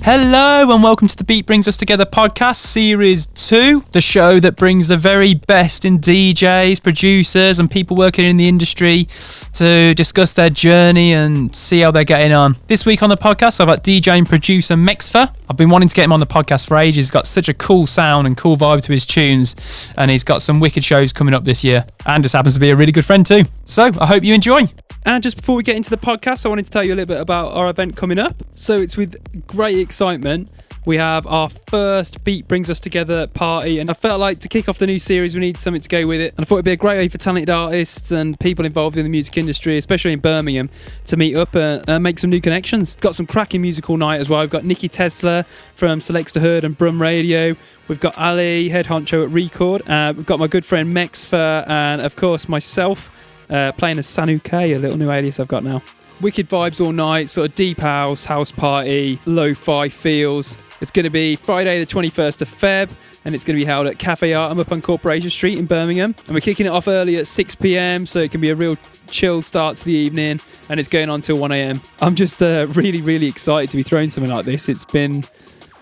Hello and welcome to the Beat Brings Us Together podcast, series 2, the show that brings the very best in DJs, producers and people working in the industry to discuss their journey and see how they're getting on. This week on the podcast, I've got DJ and producer Mexpha. I've been wanting to get him on the podcast for ages. He's got such a cool sound and cool vibe to his tunes, and he's got some wicked shows coming up this year, and just happens to be a really good friend too. So I hope you enjoy. And just before we get into the podcast, I wanted to tell you a little bit about our event coming up. So it's with great excitement. We have our first Beat Brings Us Together party, and I felt like to kick off the new series we need something to go with it, and I thought it'd be a great way for talented artists and people involved in the music industry, especially in Birmingham, to meet up and make some new connections. Got some cracking musical night as well. We've got Nikki Tesla from Selects to Heard and Brum Radio. We've got Ali, head honcho at Record. We've got my good friend Mexpha, and of course myself playing as Sanu K, a little new alias I've got now. Wicked vibes all night, sort of deep house party, lo-fi feels. It's going to be Friday the 21st of Feb, and it's going to be held at Cafe Artem up on Corporation Street in Birmingham. And we're kicking it off early at 6 p.m, so it can be a real chilled start to the evening, and it's going on till 1 a.m. I'm just really, really excited to be throwing something like this. It's been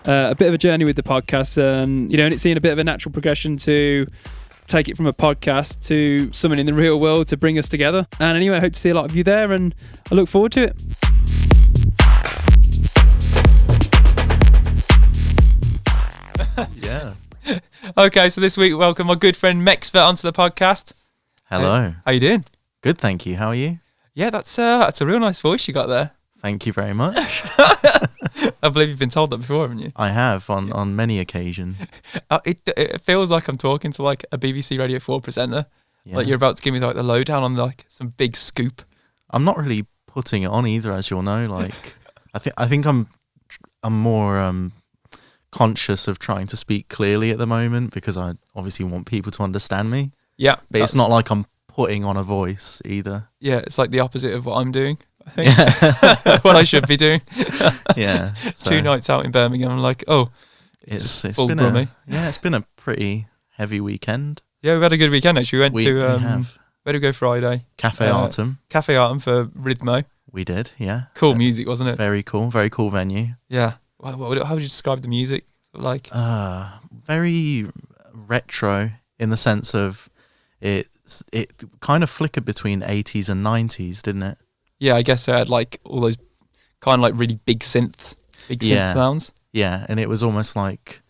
a bit of a journey with the podcast, and it's seen a bit of a natural progression to take it from a podcast to someone in the real world to bring us together. And anyway, I hope to see a lot of you there, and I look forward to it. Yeah. Okay, so this week, welcome my good friend Mexpha onto the podcast. Hello. How you doing? Good, thank you. How are you? Yeah, that's a real nice voice you got there. Thank you very much. I believe you've been told that before, haven't you? I have on many occasions. It feels like I'm talking to like a BBC Radio 4 presenter. Yeah. Like you're about to give me like the lowdown on like some big scoop. I'm not really putting it on either, as you'll know. Like, I think I'm more conscious of trying to speak clearly at the moment because I obviously want people to understand me. Yeah, but it's not like I'm putting on a voice either. Yeah, it's like the opposite of what I'm doing. I think what I should be doing. Yeah, so 2 nights out in Birmingham. I'm like, it's full been brummy. It's been a pretty heavy weekend. Yeah, we had a good weekend actually. We went to where did we go Friday? Cafe Artem. Cafe Artem for Rhythmo. We did, yeah. Cool music, wasn't it? Very cool venue. Yeah. How would you describe the music? Like, very retro in the sense of it kind of flickered between 80s and 90s, didn't it? Yeah, I guess it had like all those kind of like really big synth sounds. Yeah, and it was almost like,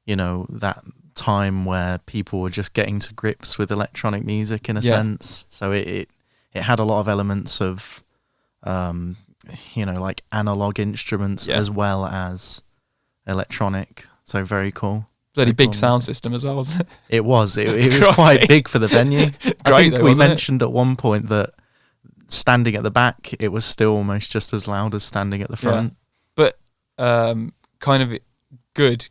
that time where people were just getting to grips with electronic music in a sense. So it had a lot of elements of, like analog instruments as well as electronic. So very cool. Bloody very big cool sound music. system as well, wasn't it? It was. It was quite big for the venue. I think we mentioned at one point that standing at the back, it was still almost just as loud as standing at the front. Yeah. But kind of good.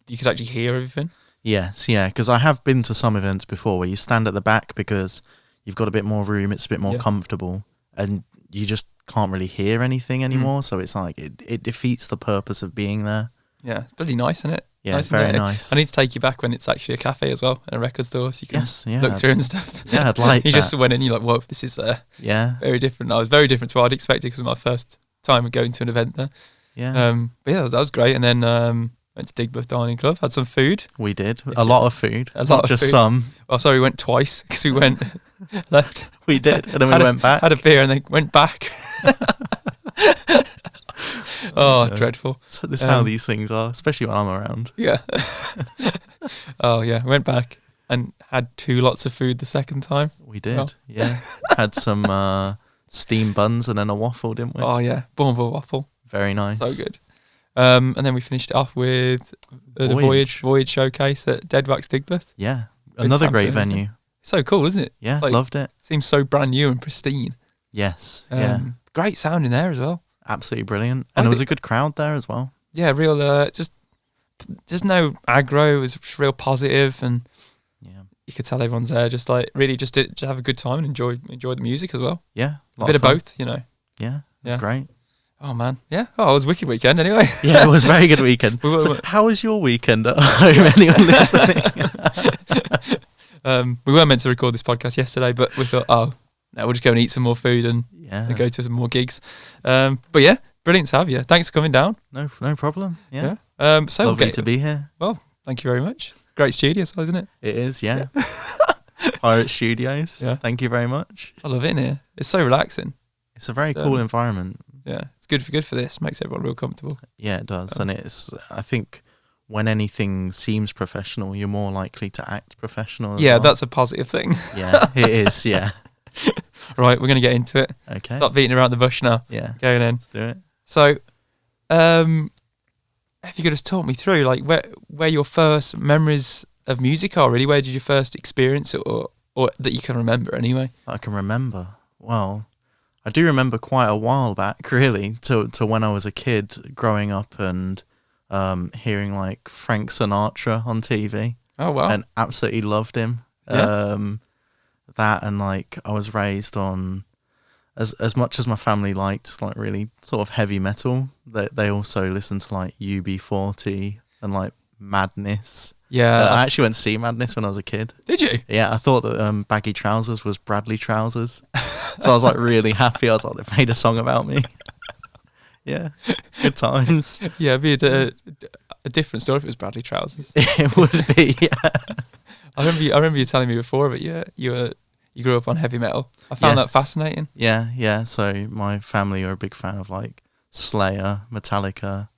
You could actually hear everything. Yes, yeah, because I have been to some events before where you stand at the back because you've got a bit more room, it's a bit more comfortable, and you just can't really hear anything anymore. So it's like it defeats the purpose of being there. Yeah, it's bloody nice, isn't it? Yeah, it's very nice. I need to take you back when it's actually a cafe as well, and a record store, so you can look through and stuff. Yeah, I'd like you that. just went in, you're like, whoa, this is very different. I was very different to what I'd expected because it was my first time going to an event there. Yeah. But yeah, that was great. And then went to Digbeth Dining Club, had some food. We did. A lot of food. Not just food. some. Oh, sorry, we went twice because we went left. We did, and then we went back. Had a beer and then went back. Oh, dreadful. So this is how these things are, especially when I'm around. Yeah. Oh, yeah. Went back and had 2 lots of food the second time. We did, yeah. Had some steamed buns and then a waffle, didn't we? Oh, yeah. Bourneville waffle. Very nice. So good. And then we finished it off with the Voyage showcase at Dead Wax Digbeth. Yeah. Another great venue. So cool, isn't it? Yeah, loved it. Seems so brand new and pristine. Yes, Great sound in there as well. Absolutely brilliant. And there was a good crowd there as well. Yeah, real, just no aggro. It was real positive, and you could tell everyone's there just like really just to have a good time and enjoy the music as well. Yeah. A bit of both, Yeah, it was great. Oh, man. Yeah. Oh, it was a wicked weekend anyway. Yeah, it was a very good weekend. So how was your weekend at home, anyone listening? We weren't meant to record this podcast yesterday, but we thought, no, we'll just go and eat some more food and go to some more gigs. But yeah, Brilliant to have you. Thanks for coming down. No problem. Yeah. So Lovely to be here. Well, thank you very much. Great studio size, isn't it? It is, yeah. Pirate Studios. Yeah. Thank you very much. I love it in here. It's so relaxing. It's a very cool environment. Yeah, it's good for this. Makes everyone real comfortable. Yeah, it does. And I think when anything seems professional, you're more likely to act professional. Yeah, well. that's a positive thing. Yeah, it is. Yeah. Right, we're going to get into it. Okay. Stop beating around the bush now. Yeah. Going in. Let's do it. So, if you could just talk me through, like, where your first memories of music are, really? Where did you first experience it, or that you can remember anyway? I can remember. Well, I do remember quite a while back, really, to when I was a kid growing up and hearing like Frank Sinatra on TV. Oh, wow. And absolutely loved him. Yeah. That and like I was raised on as much as my family liked like really sort of heavy metal, they also listened to like UB40 and like Madness. Yeah. I actually went to see Madness when I was a kid. Did you? Yeah, I thought that Baggy Trousers was Bradley Trousers. So I was like really happy. I was like, they've made a song about me. Yeah, good times. Yeah, it'd be a different story if it was Bradley Trousers. It would be, yeah. I remember you telling me before, but you grew up on heavy metal. I found that fascinating. Yeah. So my family are a big fan of like Slayer, Metallica,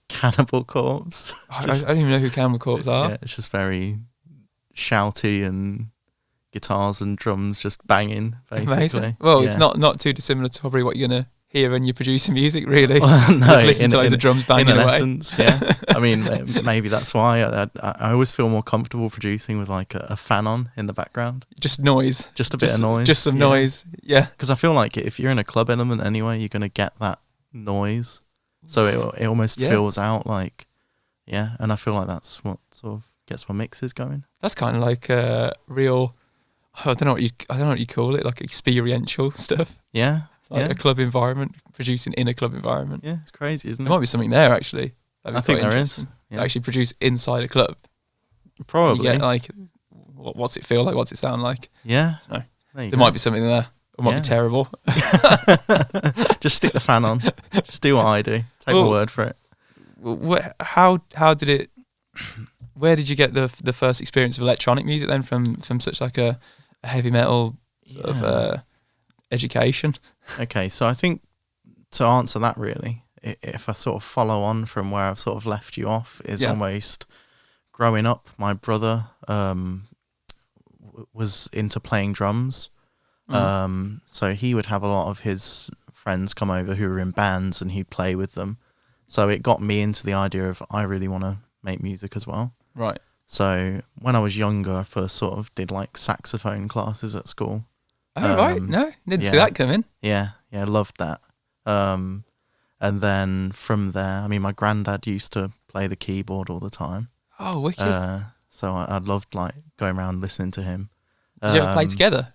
Cannibal Corpse. I don't even know who Cannibal Corpse are. Yeah, it's just very shouty and guitars and drums just banging, basically. Amazing. Well, yeah. it's not too dissimilar to probably what you're going to hear when you're producing music, really. Well, no, just listen to loads of drums banging in away. essence, yeah. I mean, maybe that's why I always feel more comfortable producing with like a fan on in the background. Just noise. Just a bit of noise. Just some noise. Yeah. Because I feel like if you're in a club element anyway, you're going to get that noise. So it almost fills out like, yeah. And I feel like that's what sort of gets my mixes going. That's kind of like real, I don't know what you call it, like experiential stuff. Yeah. Like a club environment, producing in a club environment. Yeah, it's crazy, isn't it? There might be something there, actually. I think there is. Yeah. To actually produce inside a club. Probably. You get like, what's it feel like? What's it sound like? Yeah. There might be something there. It might be terrible. Just stick the fan on. Just do what I do. Take my word for it. How did it... Where did you get the first experience of electronic music then from such like a heavy metal sort of education? Okay, so I think to answer that really, if I sort of follow on from where I've sort of left you off, is almost growing up, my brother was into playing drums. So he would have a lot of his friends come over who were in bands and he'd play with them. So it got me into the idea of I really want to make music as well. Right. So when I was younger, I first sort of did like saxophone classes at school. Oh, right. No, didn't see that coming. Yeah, loved that. And then from there, I mean, my granddad used to play the keyboard all the time. Oh, wicked. So I loved like going around listening to him. Did you ever play together?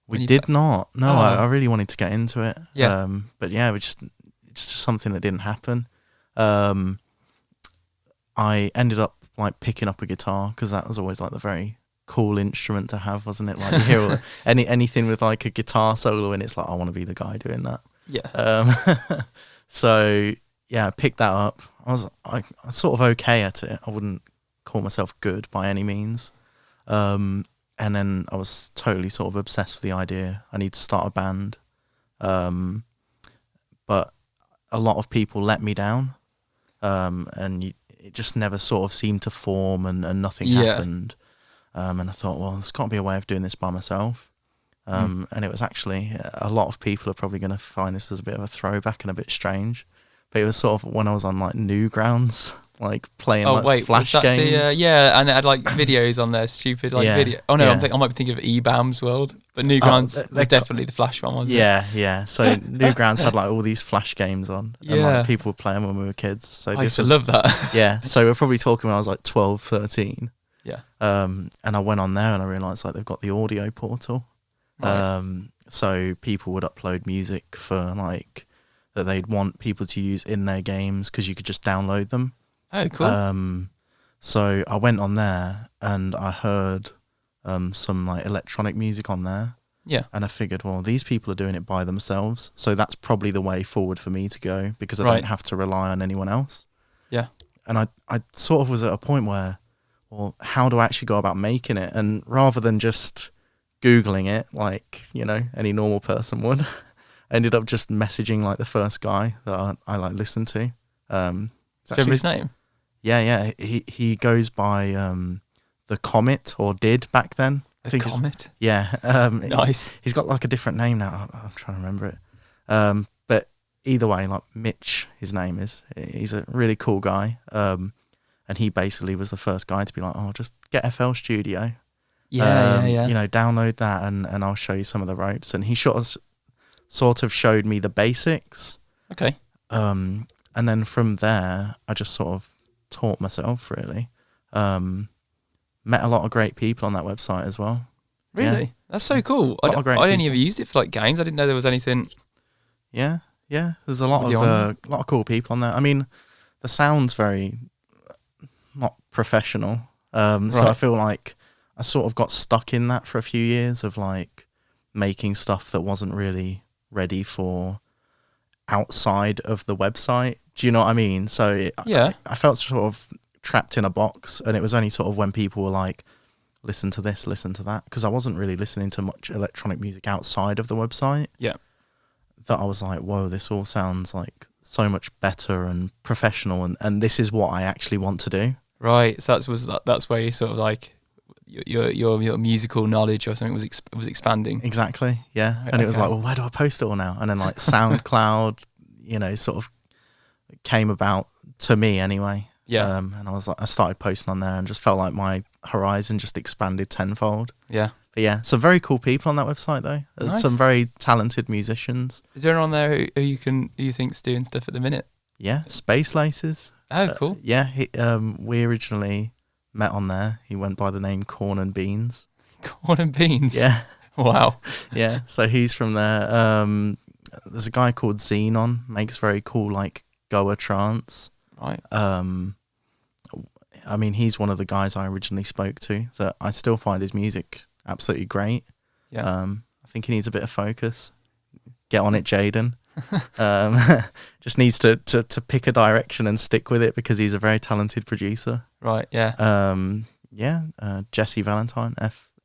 We did not. No, I really wanted to get into it. Yeah. But yeah, it's just something that didn't happen. I ended up like picking up a guitar because that was always like the very cool instrument to have, wasn't it? Like you hear anything with like a guitar solo and it's like, I want to be the guy doing that. Yeah. So yeah, I picked that up. I was sort of okay at it. I wouldn't call myself good by any means. And then I was totally sort of obsessed with the idea. I need to start a band. But a lot of people let me down. And it just never sort of seemed to form and nothing happened. And I thought, well, there's got to be a way of doing this by myself. And it was actually, a lot of people are probably going to find this as a bit of a throwback and a bit strange. But it was sort of when I was on like Newgrounds, like playing Flash games. And it had like videos on there, stupid video. Oh no, I might be thinking of eBAM's World, but Newgrounds was definitely the Flash one, wasn't it? Yeah. So Newgrounds had like all these Flash games on, and like people were playing when we were kids. So I used to love that. Yeah, so we're probably talking when I was like 12, 13. Yeah. And I went on there and I realised like they've got the audio portal. Right. So people would upload music for like that they'd want people to use in their games because you could just download them. Oh, cool. So I went on there and I heard some like electronic music on there. Yeah. And I figured, well, these people are doing it by themselves, so that's probably the way forward for me to go, because I don't have to rely on anyone else. Yeah. And I sort of was at a point where, well, how do I actually go about making it? And rather than just Googling it like, you know, any normal person would, I ended up just messaging like the first guy that I like listened to. Do you remember his name? Yeah. He goes by the Comet, or did back then. The Comet? Yeah. Nice. He's got like a different name now. I'm trying to remember it. But either way, like Mitch, his name is. He's a really cool guy. And he basically was the first guy to be like, oh, just get FL Studio. Yeah. You know, download that and I'll show you some of the ropes. And he sort of showed me the basics. Okay. And then from there, I just sort of taught myself, really. Met a lot of great people on that website as well. Really? Yeah. That's so cool. I only ever used it for like games. I didn't know there was anything. Yeah. There's a lot of cool people on there. I mean, the sound's very not professional. So I feel like I sort of got stuck in that for a few years of like making stuff that wasn't really ready for outside of the website. Do you know what I mean? So I felt sort of trapped in a box, and it was only sort of when people were like, listen to this, listen to that, because I wasn't really listening to much electronic music outside of the website. Yeah. That I was like, whoa, this all sounds like so much better and professional, and this is what I actually want to do. Right. So that's where you sort of like your musical knowledge or something was expanding. Exactly. Yeah. Right, and it was like, well, where do I post it all now? And then like SoundCloud, you know, sort of came about to me anyway. Yeah. And I started posting on there and just felt like my horizon just expanded tenfold. Yeah. But yeah, some very cool people on that website though. Nice. Some very talented musicians. Is there anyone on there who you think's doing stuff at the minute? Yeah, Space Laces. Oh, cool. Yeah, we originally met on there. He went by the name Corn and Beans. Corn and Beans? Yeah. Wow. Yeah, so he's from there. There's a guy called Xenon, makes very cool like Goa trance. Right. I mean, he's one of the guys I originally spoke to, that I still find his music absolutely great. Yeah. I think he needs a bit of focus. Get on it, Jaden. Just needs to pick a direction and stick with it, because he's a very talented producer. Right. Yeah. Jesse Valentine,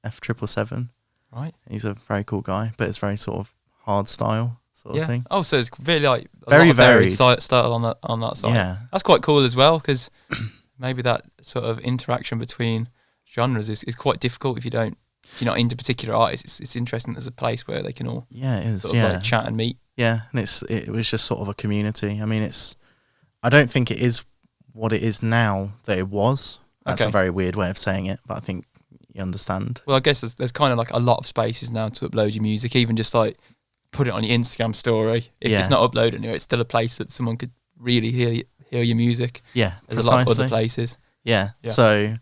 F777. Right. He's a very cool guy, but it's very sort of hard style sort of thing. Oh, so it's really like very varied style on that side. Yeah. That's quite cool as well, because maybe that sort of interaction between genres is quite difficult if you're not into particular artists. It's interesting there's a place where they can all sort of like chat and meet. Yeah, and it was just sort of a community. I mean, I don't think it is what it is now that it was. That's a very weird way of saying it, but I think you understand. Well, I guess there's kind of like a lot of spaces now to upload your music, even just like put it on your Instagram story. If it's not uploaded anywhere, it's still a place that someone could really hear your music. Yeah, there's a lot of other places. Yeah. So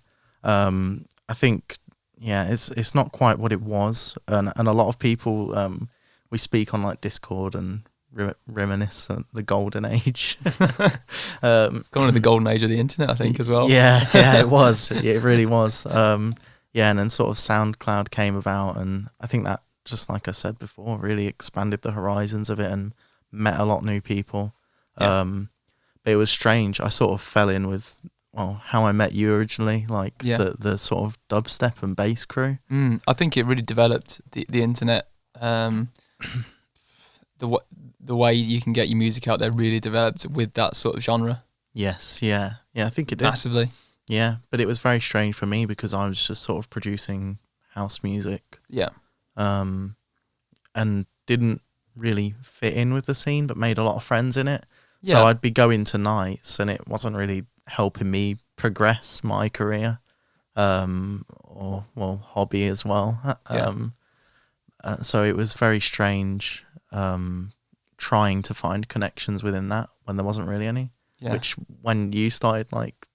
I think it's not quite what it was, and a lot of people we speak on like Discord and reminisce on the golden age. It's gone to the golden age of the internet, I think, as well. Yeah, it was. It really was. And then sort of SoundCloud came about, and I think that, just like I said before, really expanded the horizons of it and met a lot of new people. Yeah. But it was strange. I sort of fell in with how I met you originally, like the sort of dubstep and bass crew. I think it really developed the internet. The way you can get your music out there really developed with that sort of genre. Yes, yeah, I think it did massively. Yeah, but it was very strange for me because I was just sort of producing house music. Yeah, and didn't really fit in with the scene, but made a lot of friends in it. Yeah. So I'd be going to nights, and it wasn't really helping me progress my career, or hobby as well. So it was very strange trying to find connections within that when there wasn't really any. Yeah. Which when you started like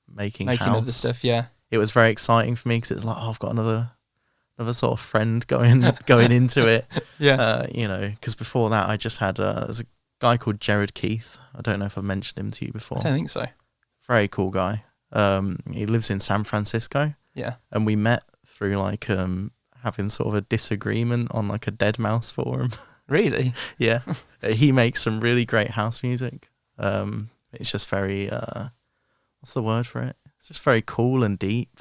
making house, other stuff, it was very exciting for me because it's like, I've got another sort of friend going into it. Yeah. Because before that I just had there's a guy called Jared Keith. I don't know if I've mentioned him to you before. I don't think so. Very cool guy. He lives in San Francisco. Yeah. And we met through like having sort of a disagreement on like a Dead Mouse forum. Really? Yeah. He makes some really great house music. It's just very what's the word for it? It's just very cool and deep.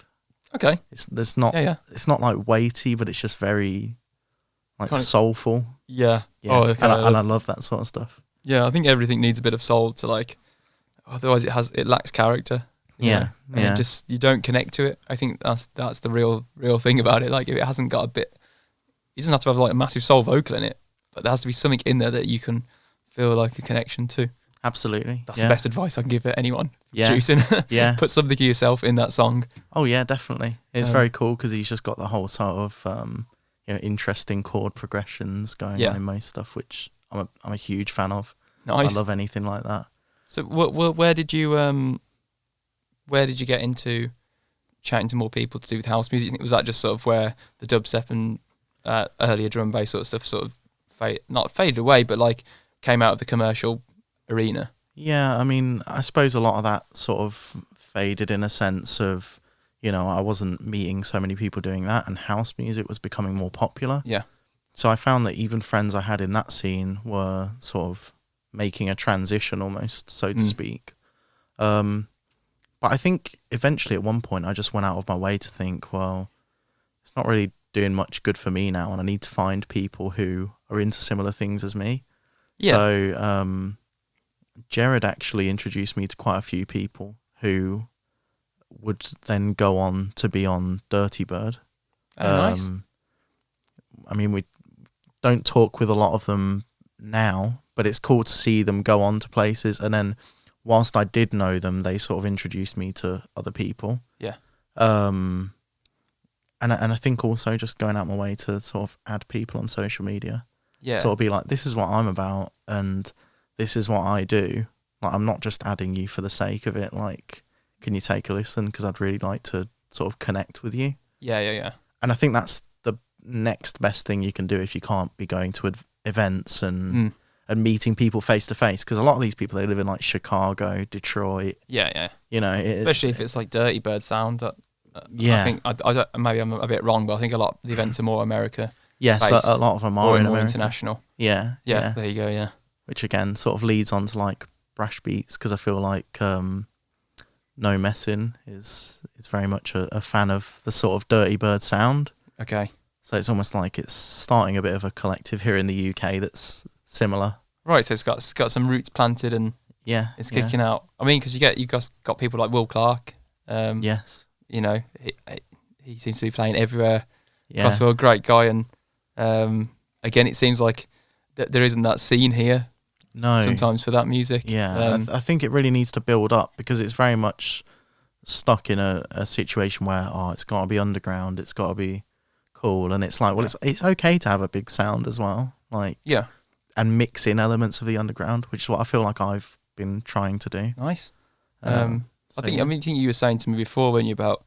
Okay. It's not like weighty, but it's just very like kind of soulful. Yeah. Yeah. Oh, okay. And I love that sort of stuff. Yeah, I think everything needs a bit of soul to like, otherwise it lacks character. Yeah. Yeah. Just you don't connect to it. I think that's the real thing about it. Like if it hasn't got a bit, it doesn't have to have like a massive soul vocal in it, but there has to be something in there that you can feel like a connection to. Absolutely. That's the best advice I can give to anyone producing. Yeah. Put something of yourself in that song. Oh yeah, definitely. It's very cool because he's just got the whole sort of interesting chord progressions going on in most stuff, which I'm a huge fan of. Nice. I love anything like that. So where did you get into chatting to more people to do with house music? Was that just sort of where the dubstep and earlier drum bass sort of stuff sort of not faded away, but like came out of the commercial arena? Yeah, I mean, I suppose a lot of that sort of faded in a sense of, I wasn't meeting so many people doing that, and house music was becoming more popular. Yeah. So I found that even friends I had in that scene were sort of making a transition almost, so to speak. But I think eventually at one point I just went out of my way to think, well, it's not really doing much good for me now, and I need to find people who are into similar things as me. Yeah. So Jared actually introduced me to quite a few people who would then go on to be on Dirty Bird. Oh, nice. I mean, we don't talk with a lot of them now, but it's cool to see them go on to places. And then whilst I did know them, they sort of introduced me to other people. Yeah. And I think also just going out my way to sort of add people on social media. Yeah. Sort of be like, this is what I'm about and this is what I do. Like, I'm not just adding you for the sake of it. Like, can you take a listen? Because I'd really like to sort of connect with you. Yeah. And I think that's the next best thing you can do if you can't be going to events and meeting people face to face. Because a lot of these people, they live in like Chicago, Detroit. Yeah. Especially if it's like Dirty Bird sound. I think I don't, maybe I'm a bit wrong, but I think a lot of the events are more America. Yes, a lot of them are more America. International. Yeah. There you go. Yeah. Which again sort of leads on to like Brash Beats, because I feel like No Messing is very much a fan of the sort of Dirty Bird sound. Okay. So it's almost like it's starting a bit of a collective here in the UK that's similar. Right, so it's got some roots planted and it's kicking out. I mean, because you've got people like Will Clark. Yes. He seems to be playing everywhere across the world. Great guy, and again, it seems like there isn't that scene here. No. Sometimes for that music. Yeah, I think it really needs to build up, because it's very much stuck in a situation where it's got to be underground, it's got to be cool, and it's like, well, it's okay to have a big sound as well, like and mix in elements of the underground, which is what I feel like I've been trying to do. Nice. I think you were saying to me before, when you about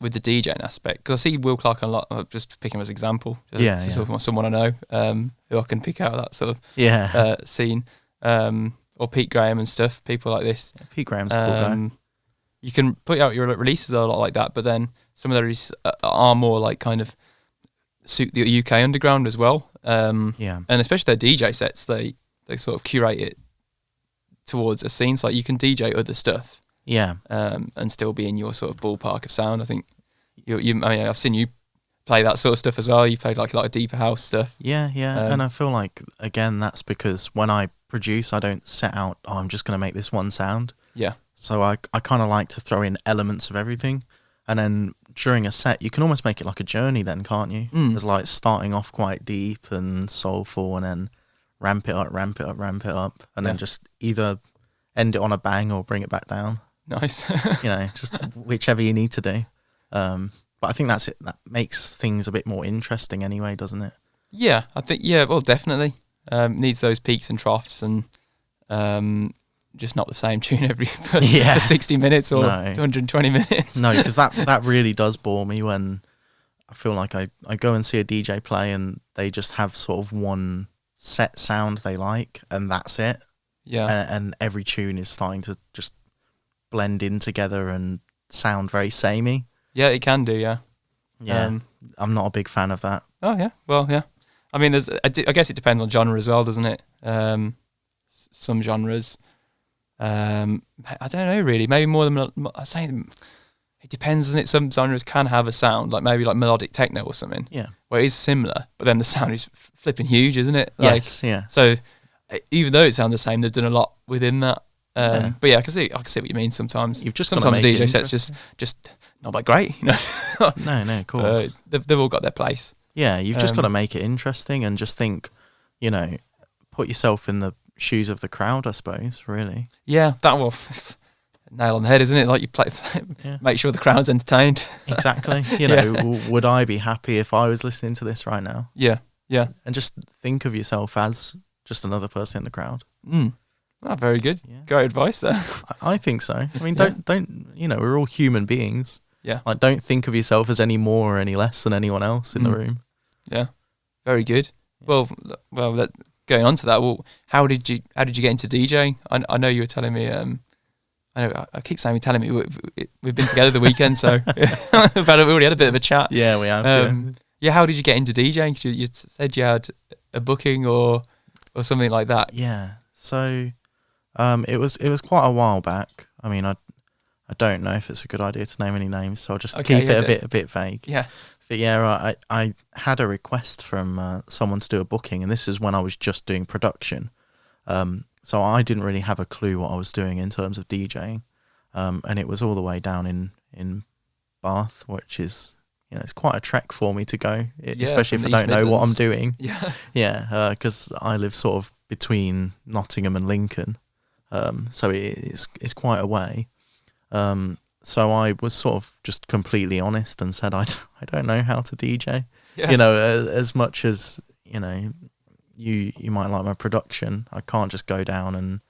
with the DJing aspect, because I see Will Clark a lot. Just picking him as an example. Sort of someone I know who I can pick out that sort of scene, or Pete Graham and stuff. People like this. Yeah, Pete Graham's a cool guy. You can put out your releases a lot like that, but then some of the releases are more like kind of suit the UK underground as well. And especially their DJ sets, they sort of curate it towards a scene. So like you can DJ other stuff. Yeah. And still be in your sort of ballpark of sound. I think I mean, I've seen you play that sort of stuff as well. You played like a lot of deeper house stuff. Yeah. And I feel like, again, that's because when I produce, I don't set out, I'm just going to make this one sound. Yeah. So I kind of like to throw in elements of everything. And then during a set, you can almost make it like a journey then, can't you? It's like starting off quite deep and soulful, and then ramp it up, and then just either end it on a bang or bring it back down. Nice. Just whichever you need to do. But I think that's it. That makes things a bit more interesting anyway, doesn't it? Yeah, I think, well, definitely. Needs those peaks and troughs, and just not the same tune for 60 minutes or 220 minutes. No, because that really does bore me when I feel like I go and see a DJ play and they just have sort of one set sound they like, and that's it. Yeah. And every tune is starting to just blend in together and sound very samey. Yeah, it can do, yeah. Yeah, I'm not a big fan of that. Oh yeah, well yeah. I mean, I guess it depends on genre as well, doesn't it? Some genres, I don't know really. Maybe more than I say. It depends, doesn't it? Some genres can have a sound maybe like melodic techno or something. Yeah, where it is similar, but then the sound is flipping huge, isn't it? Yes. Yeah. So even though it sounds the same, they've done a lot within that. But yeah, I can see what you mean. Sometimes sometimes DJ sets just not that great, you know. No, of course. They've all got their place. Yeah, you've just got to make it interesting and just think, you know, put yourself in the shoes of the crowd, I suppose, really. Yeah, that will nail on the head, isn't it? Like you play make sure the crowd's entertained. Exactly. You know, would I be happy if I was listening to this right now? Yeah. And just think of yourself as just another person in the crowd. Oh, very good. Yeah. Great advice there. I think so. I mean, don't you know, we're all human beings. Yeah. Like, don't think of yourself as any more or any less than anyone else in the room. Yeah. Very good. Yeah. Well, going on to that, how did you get into DJing? I know you were telling me. I keep saying you're telling me we've been together the weekend, so we already had a bit of a chat. Yeah, we have. Yeah. How did you get into DJing? You said you had a booking or something like that. Yeah. So, it was quite a while back. I mean, I don't know if it's a good idea to name any names, so I'll just keep it a bit vague. Yeah. But yeah, I had a request from someone to do a booking, and this is when I was just doing production. So I didn't really have a clue what I was doing in terms of DJing. And it was all the way down in Bath, which is, you know, it's quite a trek for me to go, especially if I don't know what I'm doing. Yeah. Yeah, because I live sort of between Nottingham and Lincoln. So it's quite a way. So I was sort of just completely honest and said, I don't know how to DJ. Yeah. You know, as much as, you know, you might like my production, I can't just go down and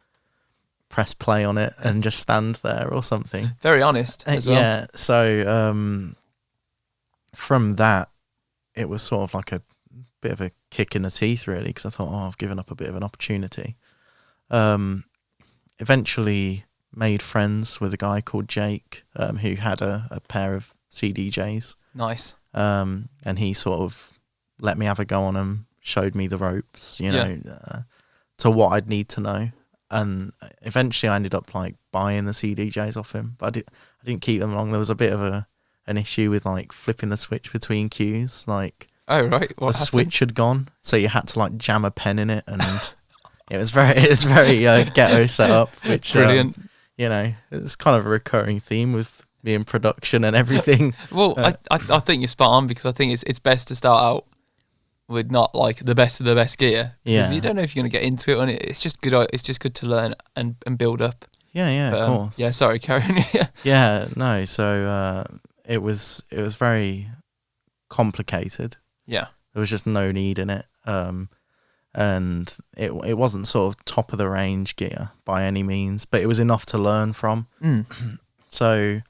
press play on it and just stand there or something. Very honest as well. Yeah. So from that, it was sort of like a bit of a kick in the teeth, really, because I thought, I've given up a bit of an opportunity. Eventually made friends with a guy called Jake, who had a pair of CDJs. Nice. And he sort of let me have a go on them, showed me the ropes, you know, to what I'd need to know. And eventually I ended up like buying the CDJs off him, but I didn't keep them long. There was a bit of an issue with like flipping the switch between cues. Like, oh right, what happened? Switch had gone, so you had to like jam a pen in it, and it was very ghetto setup. Which brilliant. You know, it's kind of a recurring theme with me in production and everything. Well, I think you're spot on, because I think it's best to start out with not like the best of the best gear, because you don't know if you're going to get into it, and it's just good. It's just good to learn and build up. Yeah, of course. Yeah, sorry, Karen. Yeah, no. So it was very complicated. Yeah, there was just no need in it. And it wasn't sort of top of the range gear by any means, but it was enough to learn from. So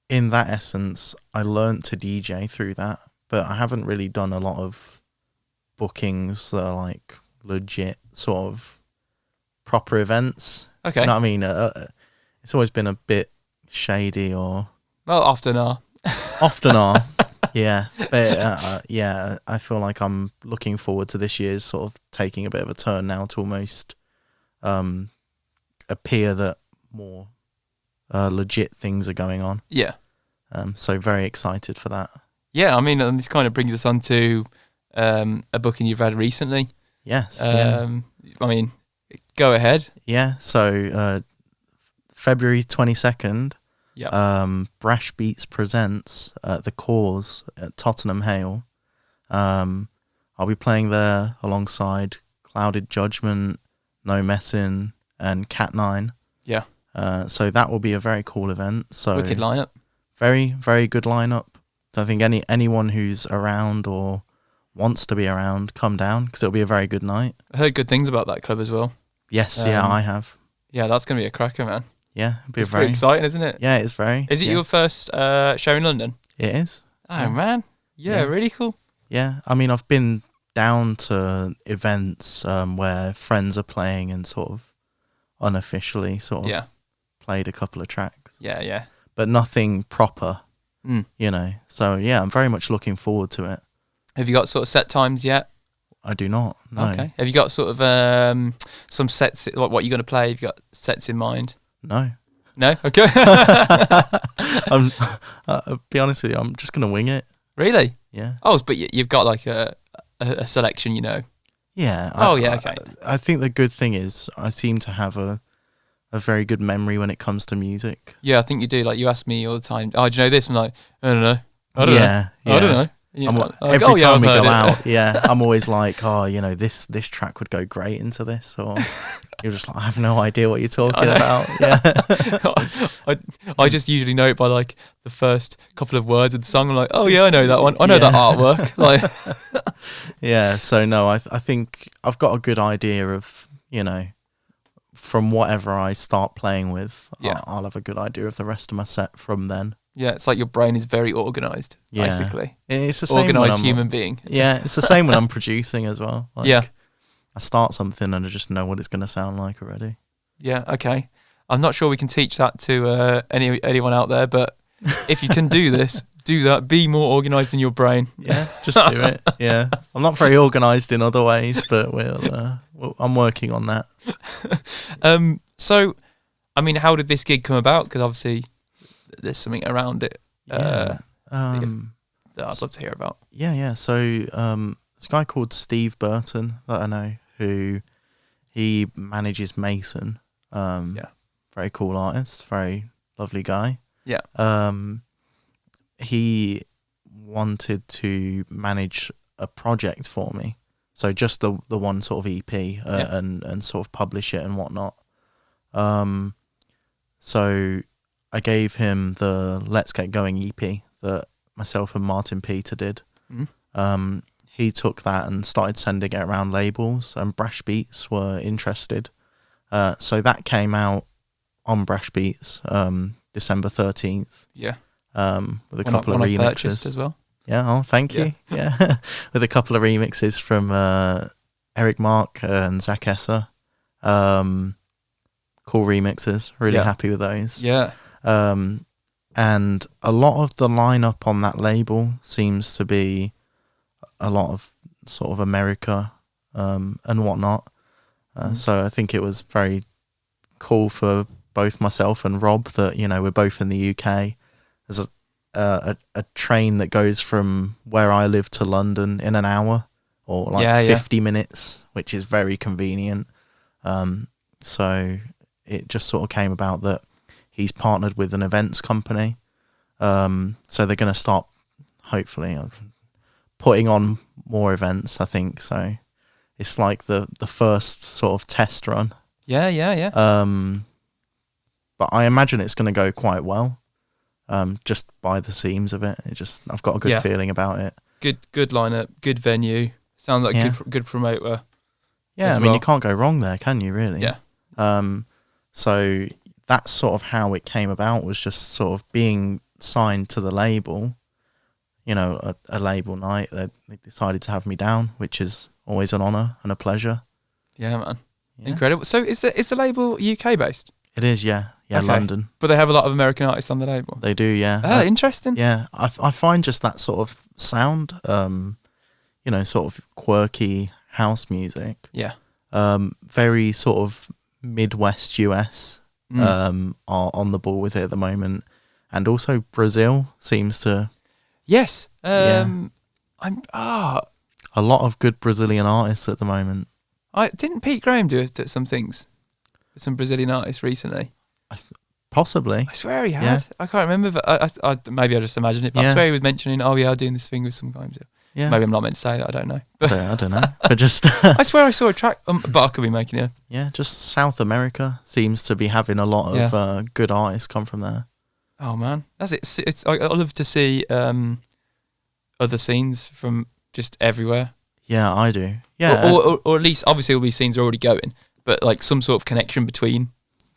in that essence, I learnt to DJ through that, but I haven't really done a lot of bookings that are like legit sort of proper events. Okay. You know what I mean? It's always been a bit shady, or... Well, often are. Often are. Yeah, but I feel like I'm looking forward to this year's sort of taking a bit of a turn now to almost appear that more legit things are going on. Yeah. So very excited for that. Yeah, I mean, and this kind of brings us on to a booking you've had recently. Yes. I mean, go ahead. Yeah, so February 22nd. Yeah. Brash Beats presents The Cause at Tottenham Hale. I'll be playing there alongside Clouded Judgment, No Messin', and Cat 9. Yeah. So that will be a very cool event. So wicked lineup. Very, very good lineup. So I think anyone who's around or wants to be around, come down, because it'll be a very good night. I heard good things about that club as well. Yes, I have. Yeah, that's going to be a cracker, man. Yeah, it's very exciting, isn't it? Yeah, it's very. Is it your first show in London? It is. Oh, man. Yeah, really cool. Yeah, I mean, I've been down to events where friends are playing and sort of unofficially played a couple of tracks. Yeah. But nothing proper. you know. So yeah, I'm very much looking forward to it. Have you got sort of set times yet? I do not. No. Okay. Have you got sort of some sets, like what you're going to play? Have you got sets in mind? No. No? Okay. I'll be honest with you, I'm just going to wing it. Really? Yeah. Oh, but you've got like a selection, you know? Yeah. Okay. I think the good thing is I seem to have a very good memory when it comes to music. Yeah, I think you do. Like, you ask me all the time, oh, do you know this? I'm like, I don't know. I don't know. Yeah. I don't know. You know, like, every time I've we heard go it. out, I'm always like, oh, you know, this track would go great into this, or you're just like, I have no idea what you're talking about. Yeah. I just usually know it by like the first couple of words of the song. I'm like, oh yeah, I know that one. I know that artwork. Like, yeah. So no, I think I've got a good idea of, you know, from whatever I start playing with, I'll have a good idea of the rest of my set from then. Yeah, it's like your brain is very organised, basically. It's the same organised human being. Yeah, it's the same when I'm producing as well. Like, yeah. I start something and I just know what it's going to sound like already. Yeah, okay. I'm not sure we can teach that to anyone out there, but if you can do this, do that. Be more organised in your brain. Yeah, just do it. Yeah. I'm not very organised in other ways, but I'm working on that. So, I mean, how did this gig come about? Because obviously there's something around it that I'd love to hear about. Yeah. So this guy called Steve Burton that I know, who he manages Mason. Very cool artist, very lovely guy. Yeah. He wanted to manage a project for me. So just the one sort of EP and sort of publish it and whatnot. So I gave him the Let's Get Going EP that myself and Martin Peter did. He took that and started sending it around labels, and Brash Beats were interested. So that came out on Brash Beats December 13th. Yeah. With a couple of remixes. Purchased as well. Yeah, oh, thank you. Yeah. With a couple of remixes from Eric Mark and Zach Esser. Cool remixes. Really happy with those. Yeah. And a lot of the lineup on that label seems to be a lot of sort of America and whatnot. So I think it was very cool for both myself and Rob that, you know, we're both in the UK. There's a train that goes from where I live to London in an hour or like 50 minutes, which is very convenient. So it just sort of came about that he's partnered with an events company. So they're going to start, hopefully, putting on more events, I think. So it's like the first sort of test run. Yeah. But I imagine it's going to go quite well. Just by the seams of it. I've got a good feeling about it. Good lineup, good venue. Sounds like good promoter. Yeah, I mean, you can't go wrong there, can you, really? Yeah. So that's sort of how it came about, was just sort of being signed to the label, you know, a label night. They decided to have me down, which is always an honour and a pleasure. Yeah, man. Yeah. Incredible. So is the label UK based? It is, yeah. Yeah, okay. London. But they have a lot of American artists on the label. They do, yeah. Ah, interesting. Yeah, I find just that sort of sound, you know, sort of quirky house music. Yeah. Very sort of Midwest US are on the ball with it at the moment. And also Brazil seems to... Yes. A lot of good Brazilian artists at the moment. Didn't Pete Graham do some things with some Brazilian artists recently? Possibly. I swear he had. Yeah. I can't remember, but I maybe I just imagined it. But I swear he was mentioning, I'm doing this thing with some guys. Yeah. Maybe I'm not meant to say that. I don't know. I don't know. But just... I swear I saw a track, but I could be making it. Yeah, just South America seems to be having a lot of good artists come from there. Oh, man. That's it. I love to see other scenes from just everywhere. Yeah, I do. Yeah. Or at least, obviously, all these scenes are already going, but like some sort of connection between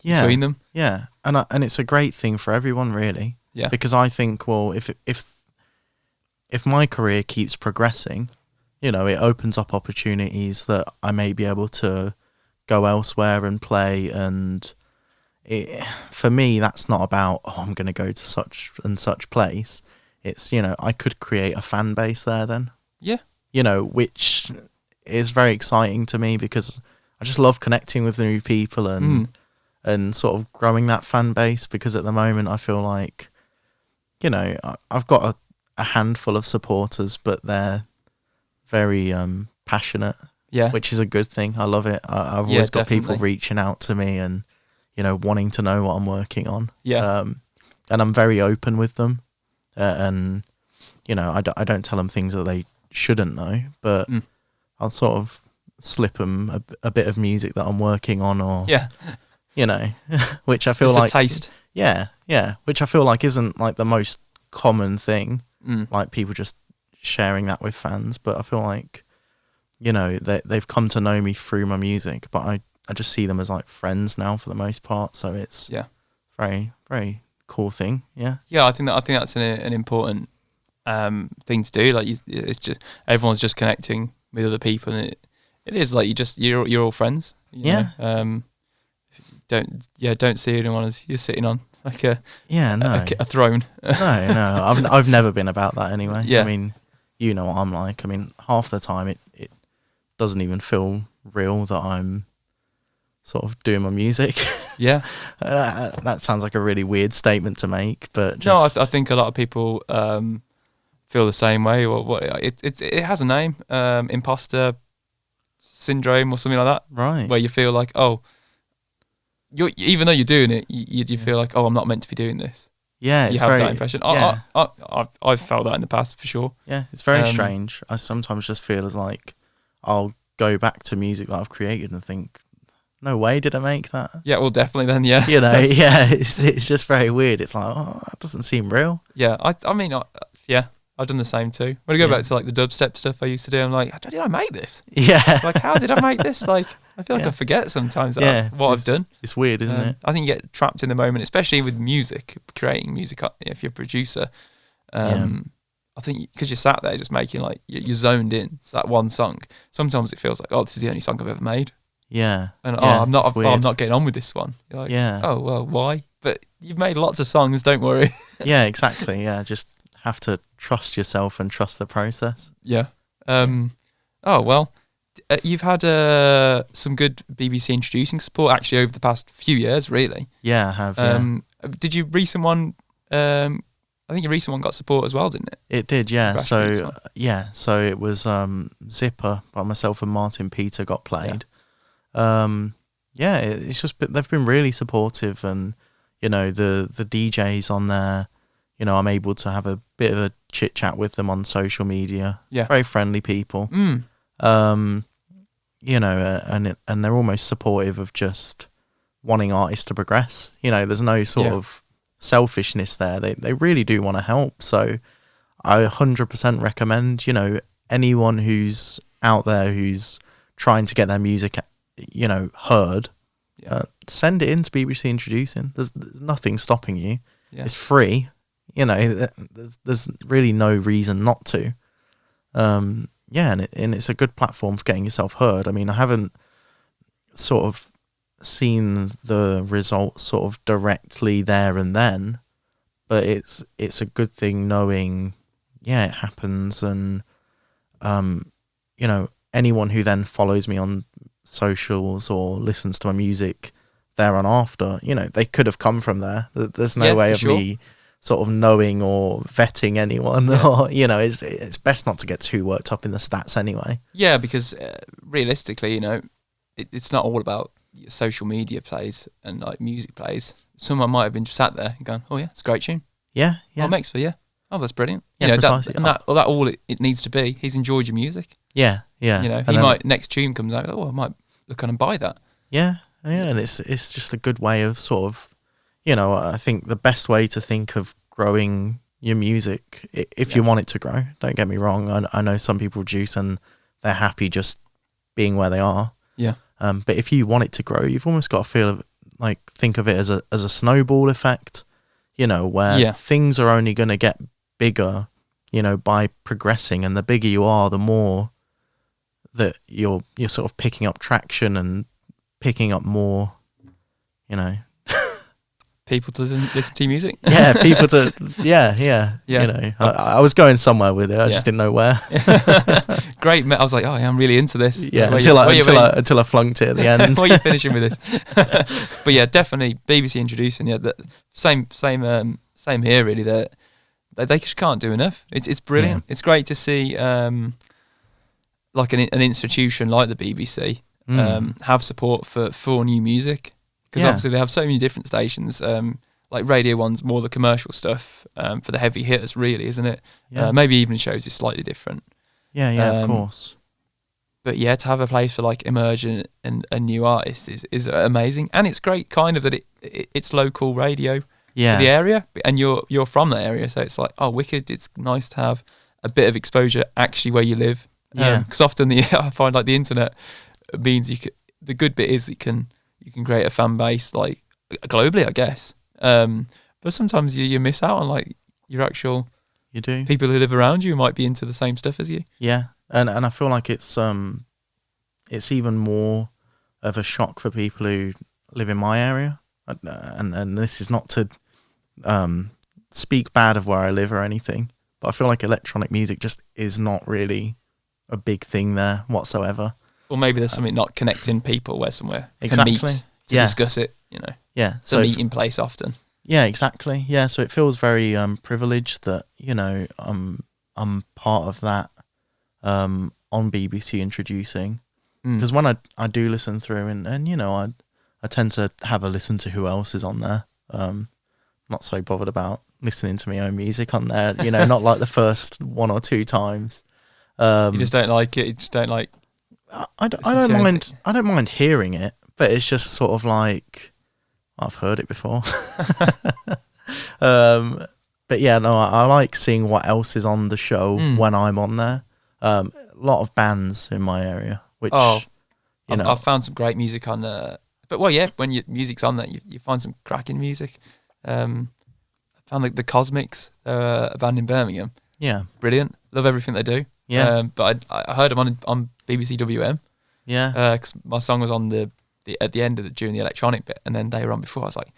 them. Yeah, and it's a great thing for everyone, really. Yeah. Because I think, well, if my career keeps progressing, you know, it opens up opportunities that I may be able to go elsewhere and play. And for me, that's not about, I'm going to go to such and such place. it's, you know, I could create a fan base there then. Yeah. You know, which is very exciting to me because I just love connecting with new people and sort of growing that fan base, because at the moment I feel like, you know, I've got a handful of supporters, but they're very passionate, which is a good thing. I love it. I've always got people reaching out to me and, you know, wanting to know what I'm working on. And I'm very open with them, and, you know, I don't tell them things that they shouldn't know, but I'll sort of slip them a bit of music that I'm working on, or you know, which I feel just like a taste. Which I feel like isn't like the most common thing, like people just sharing that with fans. But I feel like, you know, they've come to know me through my music, but I just see them as like friends now for the most part. So it's very, very cool thing. I think that's an important thing to do. Like it's just everyone's just connecting with other people, and it is like you're all friends. You know? Don't see anyone as you're sitting on like a throne. no, I've never been about that anyway. I mean, you know what I'm like. I mean, half the time it doesn't even feel real that I'm sort of doing my music. That sounds like a really weird statement to make, but just... no, I think a lot of people feel the same way. Or it has a name, imposter syndrome or something like that, right? Where you feel like, oh, even though you're doing it, you feel like, oh, I'm not meant to be doing this. Yeah, you have that impression. I've felt that in the past for sure. Yeah, it's very strange. I sometimes just feel as like I'll go back to music that I've created and think, no way did I make that. Yeah, well, definitely then, yeah. You know, it's just very weird. It's like, oh, that doesn't seem real. Yeah, I mean, I've done the same too. When I go back to like the dubstep stuff I used to do, I'm like, how did I make this? Yeah. Like, how did I make this? Like, I feel like I forget sometimes what I've done. It's weird, isn't it? I think you get trapped in the moment, especially with music, creating music. If you're a producer, I think because you're sat there just making like you're zoned in to that one song. Sometimes it feels like, oh, this is the only song I've ever made. Yeah. And I'm not getting on with this one. You're like, oh well, why? But you've made lots of songs. Don't worry. Yeah, exactly. Yeah, just have to trust yourself and trust the process. Yeah. Oh well, you've had some good BBC introducing support actually over the past few years, really. Yeah, I have. Did your recent one? I think your recent one got support as well, didn't it? It did, yeah. So it was Zipper by myself and Martin Peter got played. It's just they've been really supportive, and you know the DJs on there. You know, I'm able to have a bit of a chit chat with them on social media. Yeah, very friendly people. You know, and they're almost supportive of just wanting artists to progress. You know, there's no sort of selfishness there. They really do want to help. So I 100% recommend, you know, anyone who's out there who's trying to get their music, you know, heard, send it in to BBC Introducing. There's nothing stopping you. It's free. You know, there's really no reason not to. And it's a good platform for getting yourself heard. I mean, I haven't sort of seen the results sort of directly there and then, but it's a good thing knowing, it happens. And, you know, anyone who then follows me on socials or listens to my music there and after, you know, they could have come from there. There's no way of me sort of knowing or vetting anyone, or, you know, it's best not to get too worked up in the stats anyway. Yeah, because realistically, you know, it's not all about social media plays and like music plays. Someone might have been just sat there and going, oh yeah, it's a great tune. Yeah. Oh, Mexpha, oh, that's brilliant. Yeah, you know, precisely. that all it needs to be. He's enjoyed your music. Yeah. You know, he might, next tune comes out, I might look on and buy that. Yeah, and it's just a good way of sort of, you know, I think the best way to think of growing your music, if you want it to grow, don't get me wrong, I know some people produce and they're happy just being where they are. Yeah. But if you want it to grow, you've almost got to think of it as a snowball effect, you know, where things are only going to get bigger, you know, by progressing, and the bigger you are, the more that you're sort of picking up traction and picking up more, you know. people to listen to your music. Yeah, people to yeah. You know, I was going somewhere with it. I just didn't know where. Great. I was like, oh, yeah, I'm really into this. Yeah, until I flunked it at the end. Why are you finishing with this? But yeah, definitely BBC introducing. Yeah, same here. Really, that they just can't do enough. It's brilliant. Yeah. It's great to see like an institution like the BBC have support for new music, because obviously they have so many different stations. Like Radio 1's more the commercial stuff for the heavy hitters, really, isn't it? Yeah. Maybe even shows is slightly different. Yeah, of course. But yeah, to have a place for like emerging and new artists is amazing, and it's great kind of that it's local radio for the area, and you're from that area, so it's like, oh, wicked. It's nice to have a bit of exposure actually where you live. Yeah, because often I find like the internet means the good bit is you can create a fan base like globally, I guess. But sometimes you miss out on like your actual people who live around you who might be into the same stuff as you. Yeah, and I feel like it's even more of a shock for people who live in my area, and this is not to speak bad of where I live or anything, but I feel like electronic music just is not really a big thing there whatsoever. Or maybe there's something not connecting people where somewhere can meet to discuss it, you know. Yeah. It's a meeting place often. Yeah, exactly. Yeah, so it feels very privileged that, you know, I'm part of that on BBC introducing. Because when I do listen through and you know, I tend to have a listen to who else is on there. Not so bothered about listening to my own music on there, you know, not like the first one or two times. You just don't like it. You just don't like. I don't mind hearing it, but it's just sort of like I've heard it before. But yeah, no, I like seeing what else is on the show when I'm on there. A lot of bands in my area, which I've found some great music on there. But well, yeah, when your music's on there, you find some cracking music. I found like the Cosmics, a band in Birmingham. Yeah, brilliant. Love everything they do. Yeah, but I heard them on BBC WM. Yeah, because my song was on the at the end during the electronic bit, and then they were on before. I was like,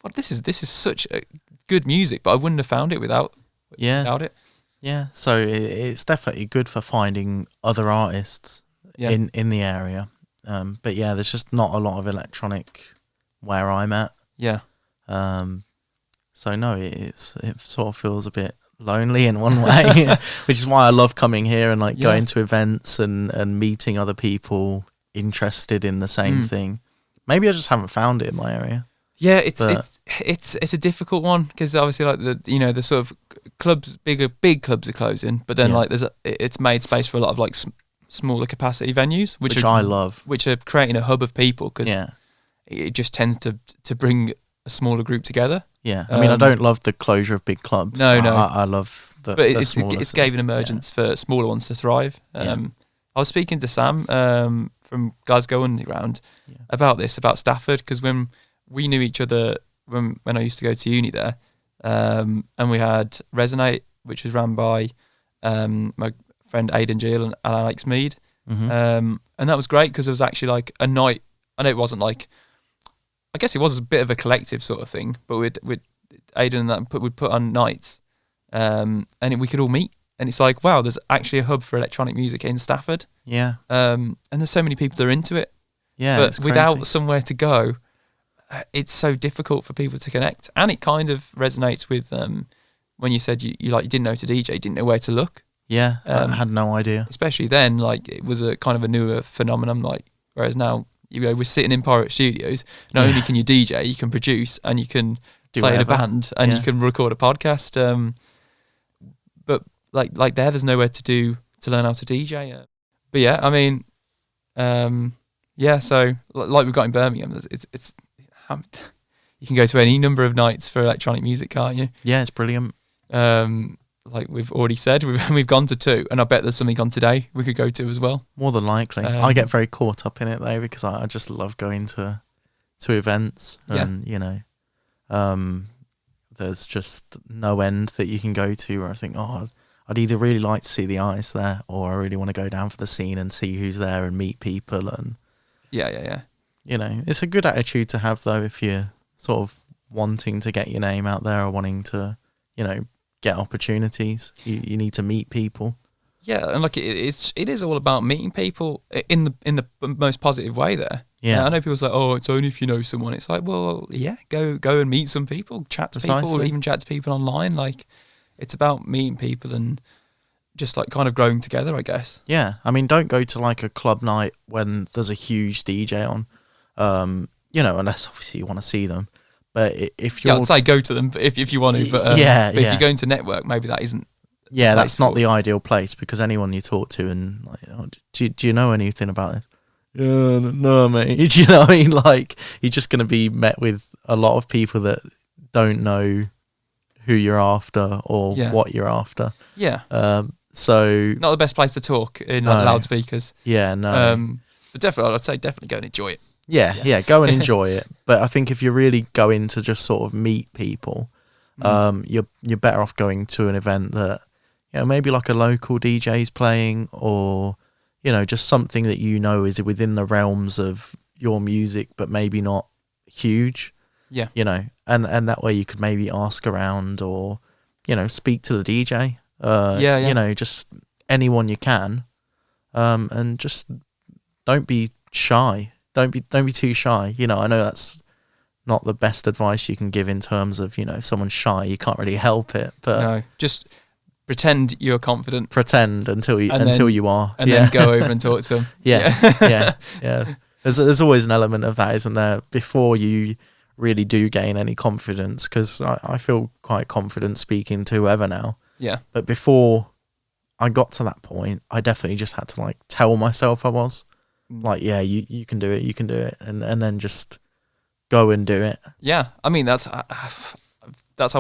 "What? This is such a good music," but I wouldn't have found it without it. Yeah, so it's definitely good for finding other artists in the area. But yeah, there's just not a lot of electronic where I'm at. Yeah. So no, it sort of feels a bit lonely in one way, which is why I love coming here and like going to events and meeting other people interested in the same thing. Maybe I just haven't found it in my area. Yeah, it's a difficult one because obviously like the sort of clubs, big clubs are closing, but then like it's made space for a lot of like smaller capacity venues, which I love, which are creating a hub of people because it just tends to bring a smaller group together. Yeah, I mean, I don't love the closure of big clubs. No, I love the. But it's gave an emergence for smaller ones to thrive. I was speaking to Sam from Glasgow Underground about Stafford because when we knew each other when I used to go to uni there, and we had Resonate, which was run by my friend Aidan Gill and Alex Mead, and that was great because it was actually like a night. I know it wasn't like. I guess it was a bit of a collective sort of thing, but we'd Aidan and that would put on nights, and we could all meet. And it's like, wow, there's actually a hub for electronic music in Stafford. Yeah. And there's so many people that are into it. Yeah. But without somewhere to go, it's so difficult for people to connect. And it kind of resonates with when you said you didn't know to DJ, didn't know where to look. Yeah. I had no idea. Especially then, like it was a kind of a newer phenomenon. Like whereas now. We're sitting in Pirate Studios. Not only can you DJ, you can produce and you can play in a band and you can record a podcast. But like there's nowhere to learn how to DJ. But yeah, I mean, so like we've got in Birmingham, it's you can go to any number of nights for electronic music, can't you? Yeah, it's brilliant. Like we've already said, we've gone to 2, and I bet there's something on today we could go to as well. More than likely. I get very caught up in it though because I just love going to events and there's just no end that you can go to where I think, I'd either really like to see the artists there or I really want to go down for the scene and see who's there and meet people and yeah. You know, it's a good attitude to have though if you sort of wanting to get your name out there or wanting to, get opportunities. You need to meet people. Yeah, and like it is all about meeting people in the most positive way there. Yeah. I know people say, "Oh, it's only if you know someone." It's like, well, yeah, go and meet some people, chat to people, or even chat to people online. Like, it's about meeting people and just like kind of growing together, I guess. Yeah, I mean, don't go to like a club night when there's a huge DJ on, unless obviously you want to see them. But if you're, I'd say go to them if you want to. But if you're going to network, maybe that isn't. Yeah, that's not the ideal place, because anyone you talk to and like, do you know anything about this? Yeah, no, mate. Do you know what I mean? Like, you're just going to be met with a lot of people that don't know who you're after or what you're after. Yeah. So not the best place to talk in like loudspeakers. Yeah, no. But definitely, I'd say definitely go and enjoy it. Yeah, go and enjoy it. But I think if you're really going to just sort of meet people, you're better off going to an event that, maybe like a local DJ's playing, or, just something that is within the realms of your music, but maybe not huge. Yeah. And that way you could maybe ask around or, speak to the DJ. Just anyone you can. And just don't be shy. Don't be too shy. I know that's not the best advice you can give in terms of, if someone's shy, you can't really help it. But no, just pretend you're confident. Pretend until you are. And then go over and talk to them. Yeah. There's always an element of that, isn't there? Before you really do gain any confidence, because I feel quite confident speaking to whoever now. Yeah. But before I got to that point, I definitely just had to like tell myself I was like, yeah, you can do it, and then just go and do it. Yeah, I mean that's how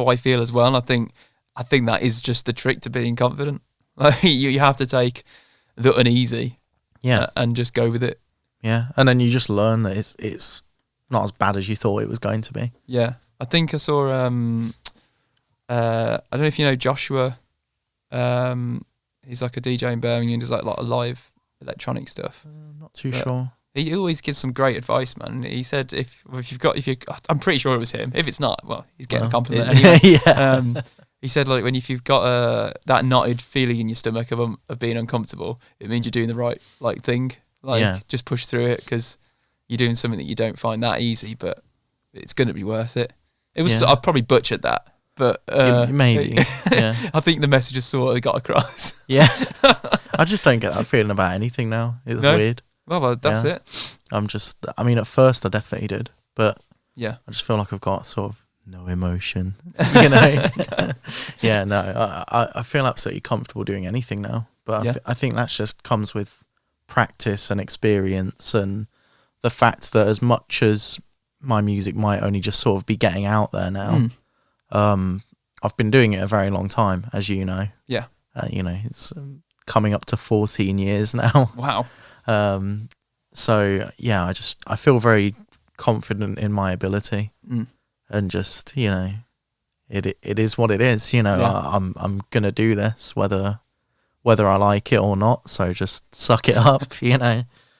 I feel as well. And I think that is just the trick to being confident. Like you have to take the uneasy, and just go with it. Yeah, and then you just learn that it's not as bad as you thought it was going to be. Yeah, I think I saw. I don't know if you know Joshua. He's like a DJ in Birmingham. Does like a lot of live electronic stuff. Not too sure. He always gives some great advice, man. He said I'm pretty sure it was him. If it's not, well, he's getting a compliment anyway. Yeah. He said like if you've got that knotted feeling in your stomach of being uncomfortable, it means you're doing the right thing. Just push through it, because you're doing something that you don't find that easy, but it's going to be worth it. It was. I probably butchered that. But maybe, yeah. I think the message is sort of got across. Yeah, I just don't get that feeling about anything now. It's weird. Well, that's it. At first I definitely did, but yeah, I just feel like I've got sort of no emotion. Yeah, no, I feel absolutely comfortable doing anything now. But I think that just comes with practice and experience, and the fact that as much as my music might only just sort of be getting out there now. I've been doing it a very long time, as you know. Yeah. It's coming up to 14 years now. Wow. So yeah, I feel very confident in my ability, and just it is what it is. I'm gonna do this whether I like it or not. So just suck it up.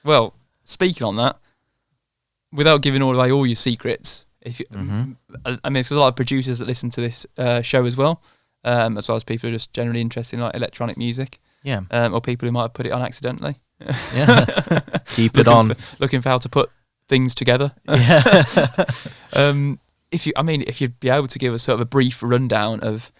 Well, speaking on that, without giving away all your secrets. I mean, there's a lot of producers that listen to this show as well as people who are just generally interested in like electronic music. Yeah. Or people who might have put it on accidentally. Yeah. Keep it on. Looking for how to put things together. Yeah. If you'd be able to give us sort of a brief rundown of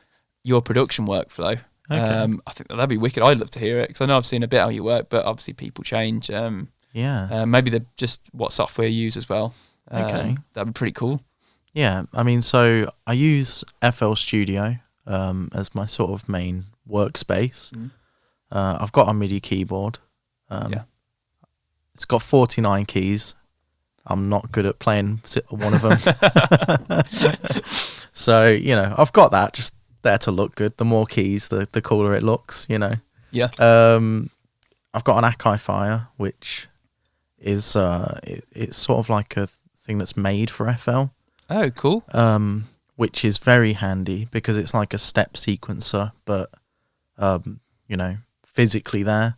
your production workflow, I think that'd be wicked. I'd love to hear it, because I know I've seen a bit how you work, but obviously people change. Maybe just what software you use as well. Okay. That'd be pretty cool. Yeah, I mean, so I use FL Studio as my sort of main workspace. I've got a MIDI keyboard. It's got 49 keys. I'm not good at playing one of them. So, I've got that just there to look good. The more keys, the cooler it looks, Yeah. I've got an Akai Fire, which is it's sort of like a thing that's made for FL. Oh, cool. Which is very handy, because it's like a step sequencer, but physically there.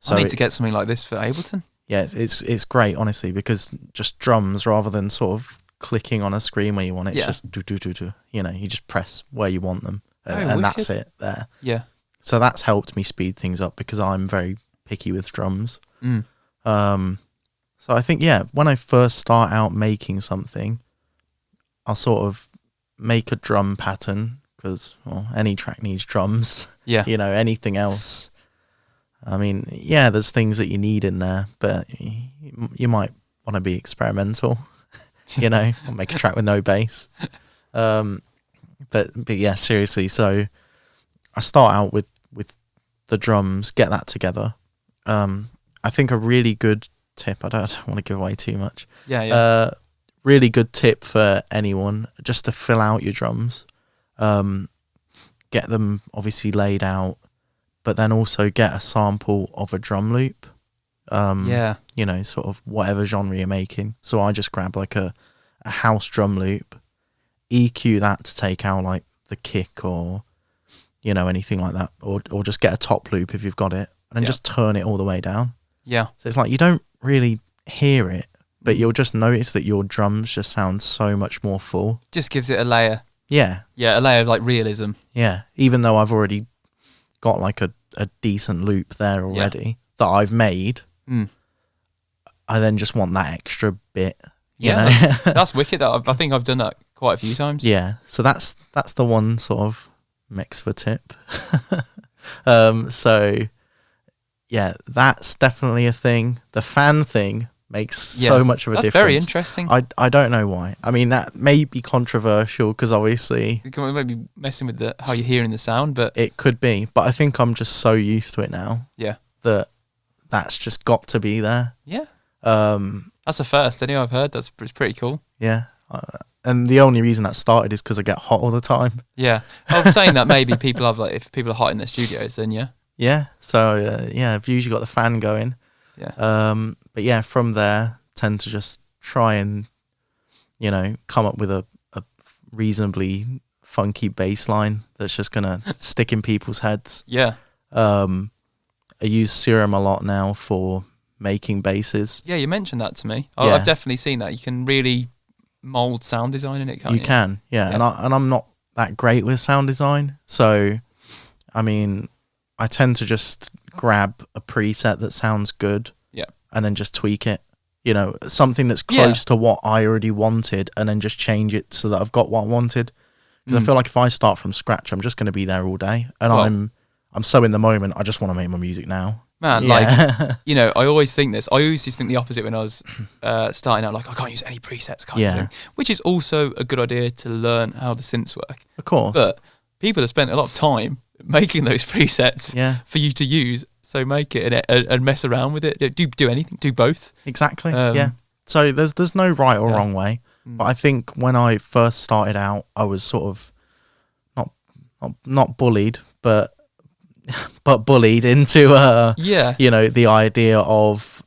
So I need to get something like this for Ableton. Yeah, it's great, honestly, because just drums rather than sort of clicking on a screen where you want it. It's Yeah. just do. You know, you just press where you want them, and wicked. that's it there. Yeah. So that's helped me speed things up because I'm very picky with drums. Mm. So I think, yeah, when I first start out making something, I'll sort of make a drum pattern because, well, any track needs drums. Yeah. You know, anything else. I mean, yeah, there's things that you need in there, but you might want to be experimental, you know, or make a track with no bass. But yeah, seriously. So I start out with the drums, get that together. I think a really good tip, I don't want to give away too much. Yeah. Really good tip for anyone, just to fill out your drums. Get them obviously laid out, but then also get a sample of a drum loop. You know, sort of whatever genre you're making. So I just grab like a house drum loop, EQ that to take out like the kick or, you know, anything like that, or just get a top loop if you've got it, and then just turn it all the way down. Yeah. So it's like you don't really hear it, but you'll just notice that your drums just sound so much more full. Just gives it a layer. Yeah. Yeah, a layer of like realism. Yeah. Even though I've already got like a decent loop there already that I've made, I then just want that extra bit. You know? That's wicked. I think I've done that quite a few times. Yeah. So that's the one sort of Mexpha tip. So yeah, that's definitely a thing. The fan thing makes so much of a difference. That's very interesting. I don't know why. I mean, that may be controversial because obviously You might be messing with how you're hearing the sound, but it could be. But I think I'm just so used to it now. Yeah. That's just got to be there. Yeah. That's a first. Anyway, I've heard it's pretty cool. Yeah. And the only reason that started is because I get hot all the time. Yeah. I was saying that maybe people have if people are hot in their studios, then yeah. Yeah. So yeah, I've usually got the fan going. Yeah. But yeah, from there, tend to just try and, you know, come up with a reasonably funky bass line that's just gonna stick in people's heads. Yeah. I use Serum a lot now for making basses. Yeah, you mentioned that to me. Yeah. I've definitely seen that. You can really mold sound design in it, can't you? You can, yeah. And I'm not that great with sound design, so I mean, I tend to just grab a preset that sounds good, and then just tweak it. You know, something that's close to what I already wanted, and then just change it so that I've got what I wanted. Because I feel like if I start from scratch, I'm just going to be there all day, and I'm so in the moment. I just want to make my music now. Man, like, you know, I always think this. I always used to think the opposite when I was starting out. Like, I can't use any presets, kind of thing. Which is also a good idea to learn how the synths work. Of course. But people have spent a lot of time making those presets for you to use. So make it and mess around with it. Do anything. Do both. Exactly. Yeah. So there's no right or wrong way. But I think when I first started out, I was sort of not bullied, but bullied into you know, the idea of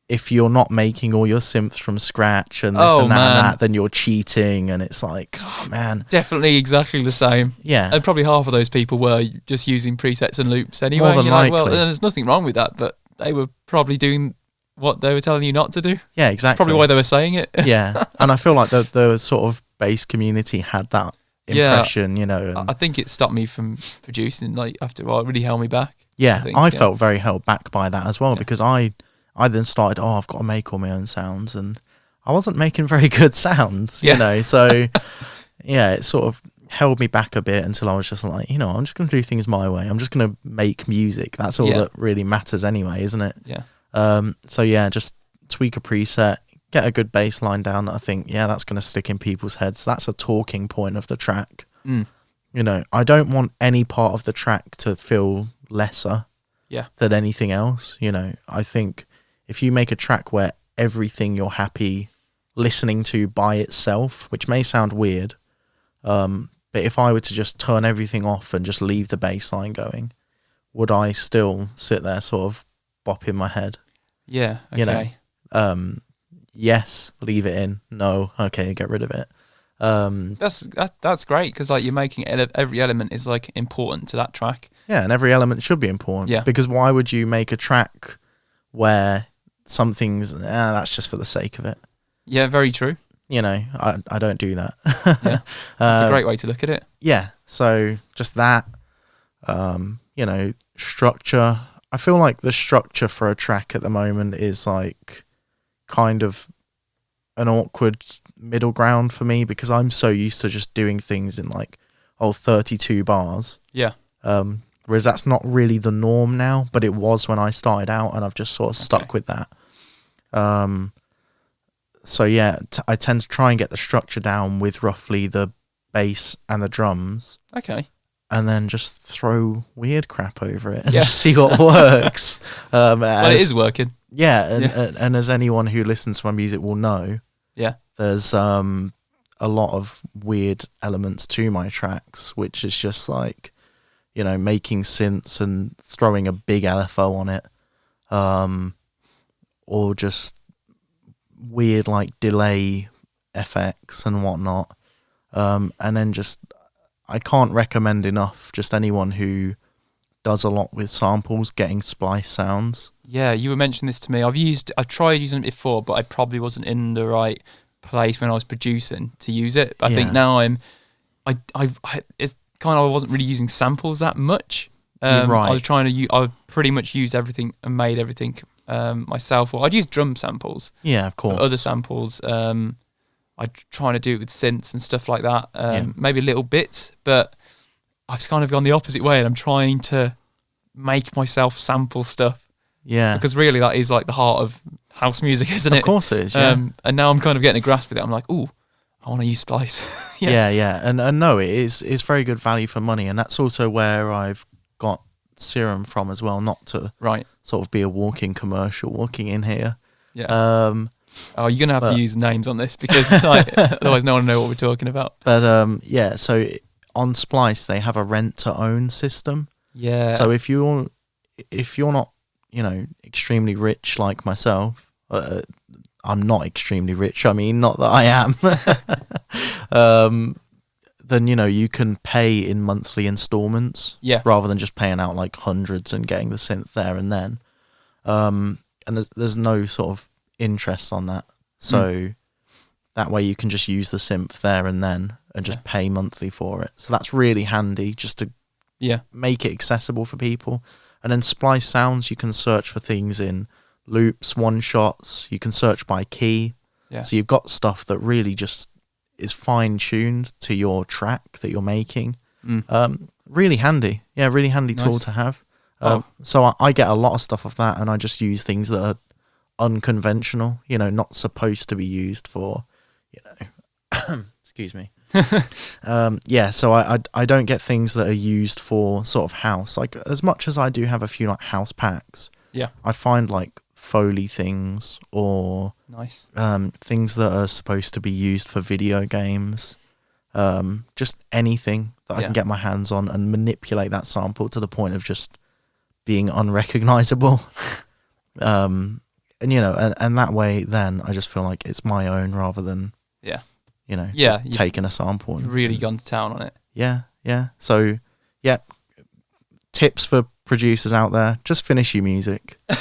if you're not making all your synths from scratch and this and that, then you're cheating, and it's like, oh man, definitely exactly the same. Yeah. And probably half of those people were just using presets and loops anyway. More than you're likely. like, well, there's nothing wrong with that, but they were probably doing what they were telling you not to do. Yeah, exactly. That's probably why they were saying it. Yeah. And I feel like the sort of bass community had that impression, you know. And I think it stopped me from producing, like, after a while. It really held me back. Yeah, I felt very held back by that as well, because I then started, I've got to make all my own sounds, and I wasn't making very good sounds, you know, so yeah, it sort of held me back a bit until I was just like, you know, I'm just going to do things my way. I'm just going to make music. That's all that really matters anyway, isn't it? Yeah. So yeah, just tweak a preset, get a good bass line down that I think, that's going to stick in people's heads. That's a talking point of the track. You know, I don't want any part of the track to feel lesser than anything else. You know, I think if you make a track where everything you're happy listening to by itself, which may sound weird, but if I were to just turn everything off and just leave the bass line going, would I still sit there sort of bopping my head? Yeah, okay. You know, yes, leave it in. No, okay, get rid of it. That's great, because like you're making every element is like important to that track. Yeah, and every element should be important. Yeah. Because why would you make a track where something's that's just for the sake of it? Yeah, very true. I don't do that. Yeah, that's a great way to look at it. Yeah, so just that, structure. I feel like the structure for a track at the moment is like kind of an awkward middle ground for me because I'm so used to just doing things in like 32 bars. Yeah. Whereas that's not really the norm now, but it was when I started out, and I've just sort of stuck with that. So yeah, I tend to try and get the structure down with roughly the bass and the drums. Okay. And then just throw weird crap over it and just see what works. Well, it is working. Yeah, and as anyone who listens to my music will know, there's a lot of weird elements to my tracks, which is just like, making synths and throwing a big LFO on it, or just weird like delay effects and whatnot, and then just I can't recommend enough just anyone who does a lot with samples getting splice sounds. Yeah, you were mentioning this to me. I've tried using it before, but I probably wasn't in the right place when I was producing to use it. But I think now it's kind of, I wasn't really using samples that much. Right. I pretty much used everything and made everything myself. Or I'd use drum samples. Yeah, of course. Other samples. I'm trying to do it with synths and stuff like that. Maybe little bits, but I've kind of gone the opposite way, and I'm trying to make myself sample stuff. Yeah. Because really that is like the heart of house music, isn't it? Of course it is, yeah. And now I'm kind of getting a grasp of it. I'm like, ooh, I want to use splice. Yeah. And no, it's very good value for money, and that's also where I've got Serum from as well, not to sort of be a walking commercial walking in here. Yeah. You're going to have to use names on this because otherwise no one will know what we're talking about. But so on Splice, they have a rent to own system. Yeah. So if you're not, extremely rich like myself, I'm not extremely rich. I mean, not that I am. Then, you can pay in monthly installments. Yeah. Rather than just paying out like hundreds and getting the synth there and then. And there's no sort of interest on that, so that way you can just use the synth there and then and just pay monthly for it. So that's really handy just to make it accessible for people. And then Splice Sounds, you can search for things in loops, one shots, you can search by key. So you've got stuff that really just is fine tuned to your track that you're making. Really handy. Really handy tool to have. So I get a lot of stuff off that, and I just use things that are unconventional, not supposed to be used for, excuse me. So I don't get things that are used for sort of house. Like, as much as I do have a few like house packs, I find like Foley things or things that are supposed to be used for video games, just anything that I can get my hands on and manipulate that sample to the point of just being unrecognizable. And that way, then I just feel like it's my own rather than just taking a sample. And really gone to town on it. Yeah. So tips for producers out there: just finish your music. and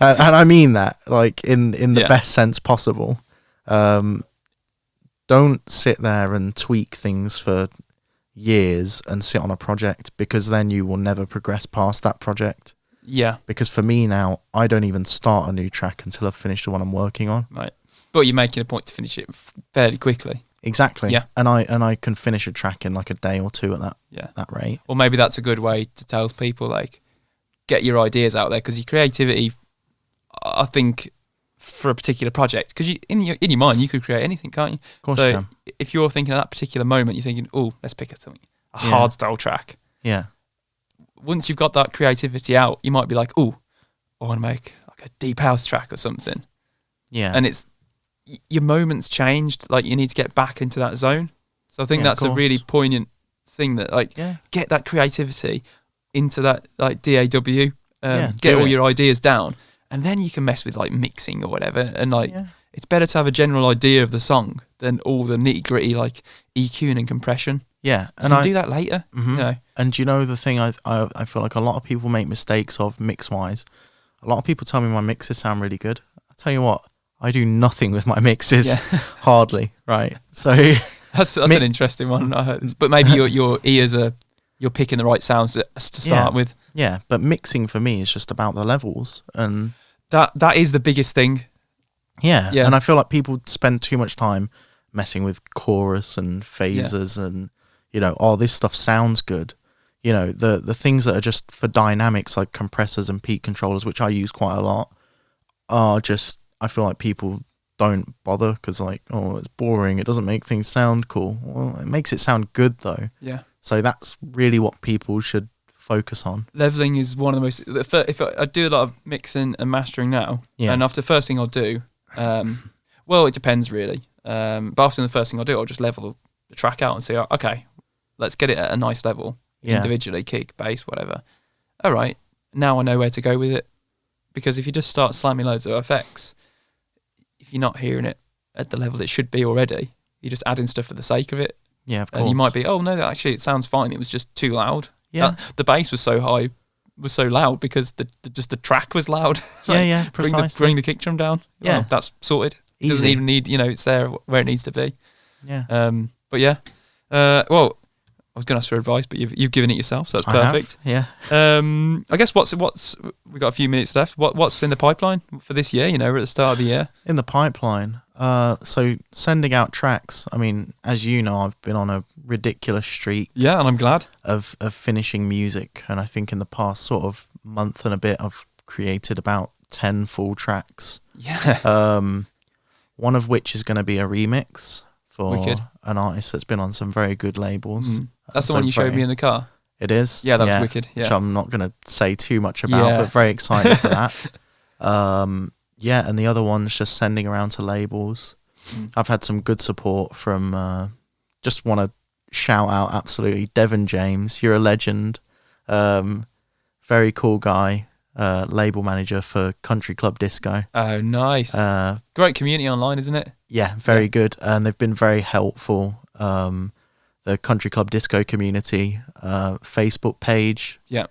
I mean that like in the best sense possible. Don't sit there and tweak things for years and sit on a project, because then you will never progress past that project. Yeah. Because for me now, I don't even start a new track until I've finished the one I'm working on. Right. But you're making a point to finish it fairly quickly. Exactly. Yeah. And I can finish a track in like a day or two at that rate. Or maybe that's a good way to tell people, like, get your ideas out there, because your creativity, I think, for a particular project, because in your mind you could create anything, can't you? Of course you can. If you're thinking at that particular moment, you're thinking, oh, let's pick a hard style track. Yeah. Once you've got that creativity out, you might be like, oh, I want to make like a deep house track or something. Yeah. And it's, your moment's changed. Like, you need to get back into that zone. So I think that's a really poignant thing, that like, get that creativity into that like DAW, get all your ideas down, and then you can mess with like mixing or whatever. And like, it's better to have a general idea of the song than all the nitty gritty like EQing and compression. Yeah, and I do that later. Mm-hmm. And the thing I feel like a lot of people make mistakes of mix wise. A lot of people tell me my mixes sound really good. I tell you what, I do nothing with my mixes, hardly. Right, so that's an interesting one. I heard this. But maybe your ears you're picking the right sounds to start with. Yeah, but mixing for me is just about the levels, and that is the biggest thing. Yeah, and I feel like people spend too much time messing with chorus and phasers and, you know, this stuff sounds good. You know, the things that are just for dynamics like compressors and peak controllers, which I use quite a lot, are just, I feel like people don't bother because like, oh, it's boring. It doesn't make things sound cool. Well, it makes it sound good though. Yeah. So that's really what people should focus on. Leveling is one of the most, if I do a lot of mixing and mastering now, and after the first thing I'll do, well, it depends really. But often the first thing I'll do, I'll just level the track out and say, oh, okay, let's get it at a nice level individually, kick, bass, whatever. All right, now I know where to go with it. Because if you just start slamming loads of effects, if you're not hearing it at the level it should be already, you're just adding stuff for the sake of it. Yeah, of course. And you might be, oh no, actually it sounds fine. It was just too loud. Yeah. The bass was so high, was so loud because the track was loud. Like, precisely. Bring the kick drum down. Yeah. Oh, that's sorted. It Easy. doesn't even need, it's there where it needs to be. Yeah. But yeah. Well, I was going to ask for advice, but you've given it yourself, so that's perfect. Yeah. I guess what's we've got a few minutes left. What's in the pipeline for this year? We're at the start of the year. In the pipeline. So sending out tracks. I mean, as you know, I've been on a ridiculous streak. Yeah, and I'm glad of finishing music, and I think in the past sort of month and a bit, I've created about 10 full tracks. Yeah. One of which is going to be a remix for Wicked. an artist that's been on some very good labels. That's the one you showed me in the car. It is. Yeah, that was wicked. Yeah. Which I'm not going to say too much about, but very excited for that. And the other one's just sending around to labels. I've had some good support from, just want to shout out absolutely Devon James. You're a legend. Very cool guy. Label manager for Country Club Disco. Oh, nice. Great community online, isn't it? Yeah, very good. And they've been very helpful. The Country Club Disco community Facebook page. Yeah.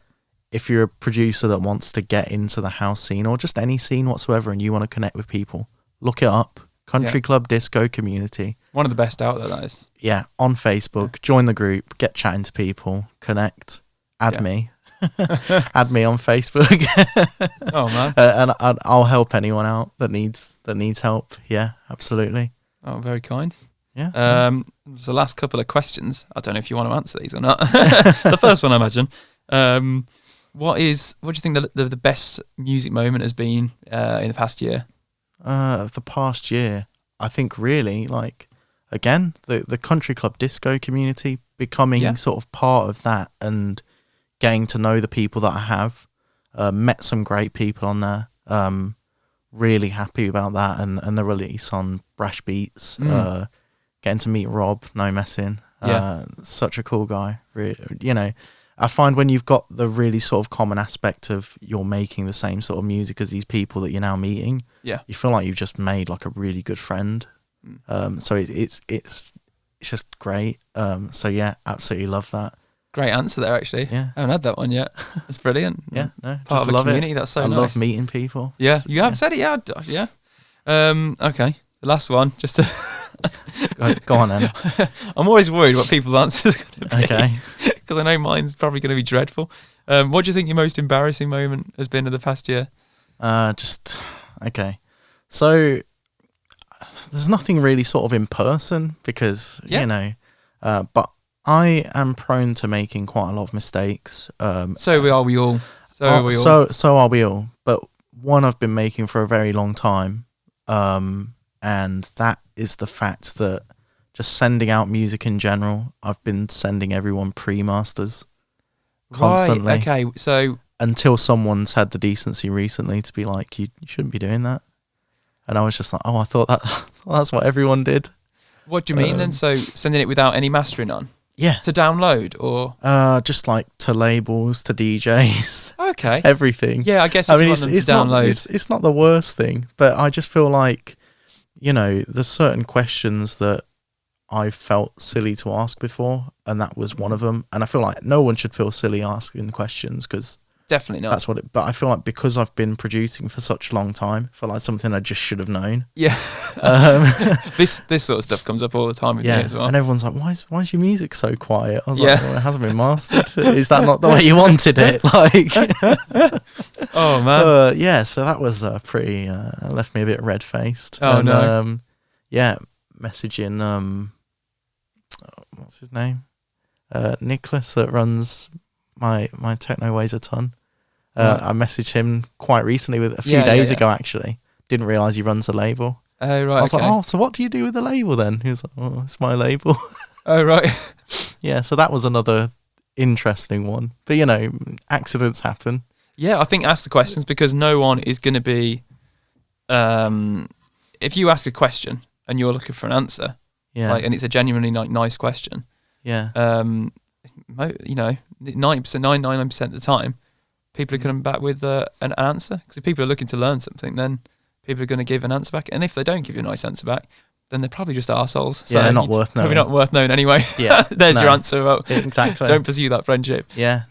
If you're a producer that wants to get into the house scene or just any scene whatsoever and you want to connect with people, look it up. Country Club Disco community. One of the best out there, that is. Yeah, on Facebook. Join the group, get chatting to people, connect, add me. Add me on Facebook. Oh man. And I'll help anyone out that needs help. Yeah, absolutely. Oh, very kind. Yeah. The last couple of questions. I don't know if you want to answer these or not. The first one, I imagine. What do you think the best music moment has been in the past year? Of the past year, I think really again the Country Club Disco community, becoming sort of part of that and getting to know the people that I have. Met some great people on there. Really happy about that and the release on Brash Beats. Getting to meet Rob, no messing. Such a cool guy. I find when you've got the really sort of common aspect of you're making the same sort of music as these people that you're now meeting, you feel like you've just made like a really good friend. So it's just great. So yeah, absolutely love that. Great answer there, actually. Yeah. I haven't had that one yet. That's brilliant. Yeah, no, part just of love the community. it. That's so I nice. love meeting people. Yeah, you have said it. Yeah. Okay, the last one. Just to go on then. I'm always worried what people's answers are going to be. Okay. Because I know mine's probably going to be dreadful. What do you think your most embarrassing moment has been in the past year? Okay. So there's nothing really sort of in person because but I am prone to making quite a lot of mistakes. So are we all. So are we all. But one I've been making for a very long time, and that is the fact that just sending out music in general, I've been sending everyone pre-masters constantly. Right, okay, so until someone's had the decency recently to be like, you shouldn't be doing that. And I was just like, oh, I thought that's what everyone did. What do you mean then? So sending it without any mastering on? Yeah. To download or? Just like to labels, to DJs. Okay. Everything. Yeah, I guess if you want them to download. It's not the worst thing, but I just feel like, there's certain questions that I felt silly to ask before, and that was one of them. And I feel like no one should feel silly asking questions because Definitely not. That's what it. But I feel like because I've been producing for such a long time, I feel like something I just should have known. Yeah. This sort of stuff comes up all the time with me as well. And everyone's like, why is your music so quiet? I was like, well, it hasn't been mastered. Is that not the way you wanted it? Like, oh man. Yeah. So that was pretty. Left me a bit red faced. Oh no. Yeah. Messaging. What's his name? Nicholas that runs my Techno Weighs a Ton. I messaged him quite recently, with a few days ago actually. Didn't realise he runs the label. Oh right. I was like, oh, so what do you do with the label then? He was like, oh, it's my label. Oh right. Yeah, so that was another interesting one. But you know, accidents happen. Yeah, I think ask the questions, because no one is going to be. If you ask a question and you're looking for an answer, and it's a genuinely nice question, you know, 99% of the time, people are coming back with an answer. Because if people are looking to learn something, then people are going to give an answer back. And if they don't give you a nice answer back, then they're probably just arseholes. So they're not worth knowing. Probably not worth knowing anyway. Yeah, there's your answer. Well, exactly. Don't pursue that friendship. Yeah,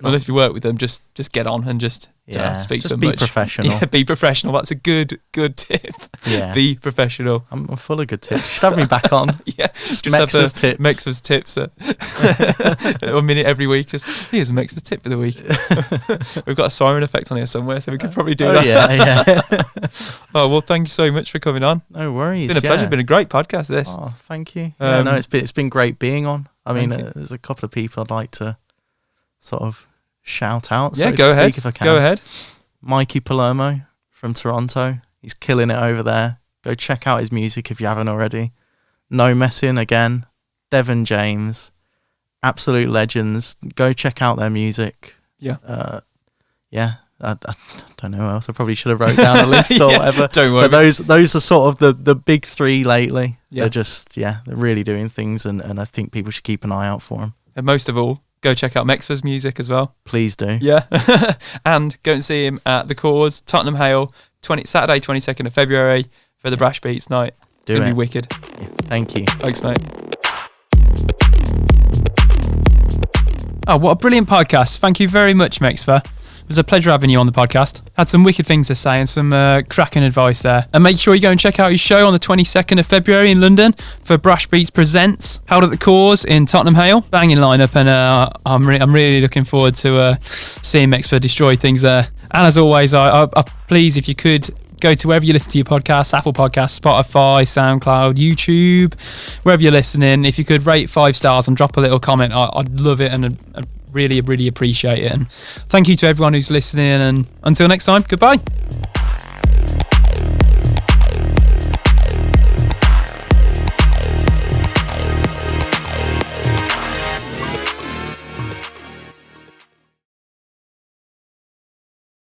unless you work with them, just get on and just don't speak so much. Be professional. Yeah, be professional. That's a good tip. Yeah, be professional. I'm full of good tips. Just have me back on. Yeah, just Mexpha's tips. Mexpha's tips. A minute every week. Just here's a Mexpha's tip for the week. We've got a siren effect on here somewhere, so we could probably do that. Yeah. Oh well, thank you so much for coming on. No worries. It's been a pleasure. It's been a great podcast. This. Oh, thank you. No, it's been great being on. I mean, there's a couple of people I'd like to sort of shout out. Yeah, go ahead. If I can. Go ahead. Mikey Palermo from Toronto. He's killing it over there. Go check out his music if you haven't already. No Messing again. Devon James. Absolute legends. Go check out their music. Yeah. I don't know what else. I probably should have wrote down a list or whatever. Don't worry. But those are sort of the big three lately. Yeah. They're just, they're really doing things, and I think people should keep an eye out for them. And most of all, go check out Mexpha's music as well. Please do. Yeah. And go and see him at The Cause, Tottenham Hale, Saturday 22nd of February for the Brash Beats night. It's going to be wicked. Yeah, thank you. Thanks, mate. Oh, what a brilliant podcast. Thank you very much, Mexpha. It was a pleasure having you on the podcast. Had some wicked things to say and some cracking advice there. And make sure you go and check out his show on the 22nd of February in London for Brash Beats Presents, held at The Cause in Tottenham Hale. Banging lineup, and I'm really looking forward to seeing Mexpha destroy things there. And as always, I please, if you could, go to wherever you listen to your podcasts, Apple Podcasts, Spotify, SoundCloud, YouTube, wherever you're listening. If you could rate 5 stars and drop a little comment, I'd love it, and I'd really appreciate it. And thank you to everyone who's listening, and until next time, goodbye.